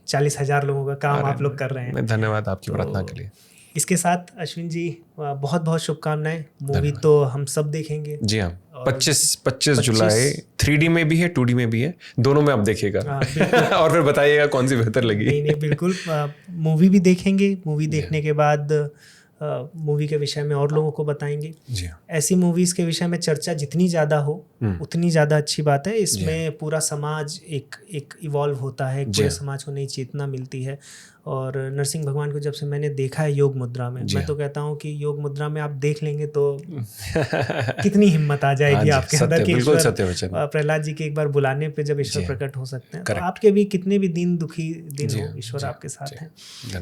40,000 लोगों का काम आप लोग कर रहे हैं। धन्यवाद आपकी प्रार्थना के लिए। इसके साथ अश्विन जी बहुत बहुत शुभकामनाएं। मूवी तो हम सब देखेंगे। जी हाँ, 25 जुलाई 3D में भी है, 2D में भी है, दोनों में आप देखिएगा। और फिर बताइएगा कौन सी बेहतर लगी। नहीं, बिल्कुल मूवी भी देखेंगे। मूवी देखने के बाद मूवी के विषय में और लोगों को बताएंगे। जी हाँ, ऐसी मूवीज़ के विषय में चर्चा जितनी ज़्यादा हो उतनी ज़्यादा अच्छी बात है। इसमें पूरा समाज एक इवॉल्व होता है, पूरे समाज को नई चेतना मिलती है। और नरसिंह भगवान को जब से मैंने देखा है योग मुद्रा में, मैं तो कहता हूँ कि योग मुद्रा में आप देख लेंगे तो कितनी हिम्मत आ जाएगी आपके अंदर कि प्रहलाद जी के एक बार बुलाने पे जब ईश्वर प्रकट हो सकते हैं, तो आपके भी कितने भी दिन दुखी दिन हो, ईश्वर आपके साथ हैं।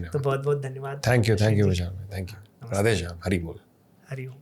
तो बहुत बहुत धन्यवाद। Thank you. राधे श्याम, हरि बोल। हरि ओम।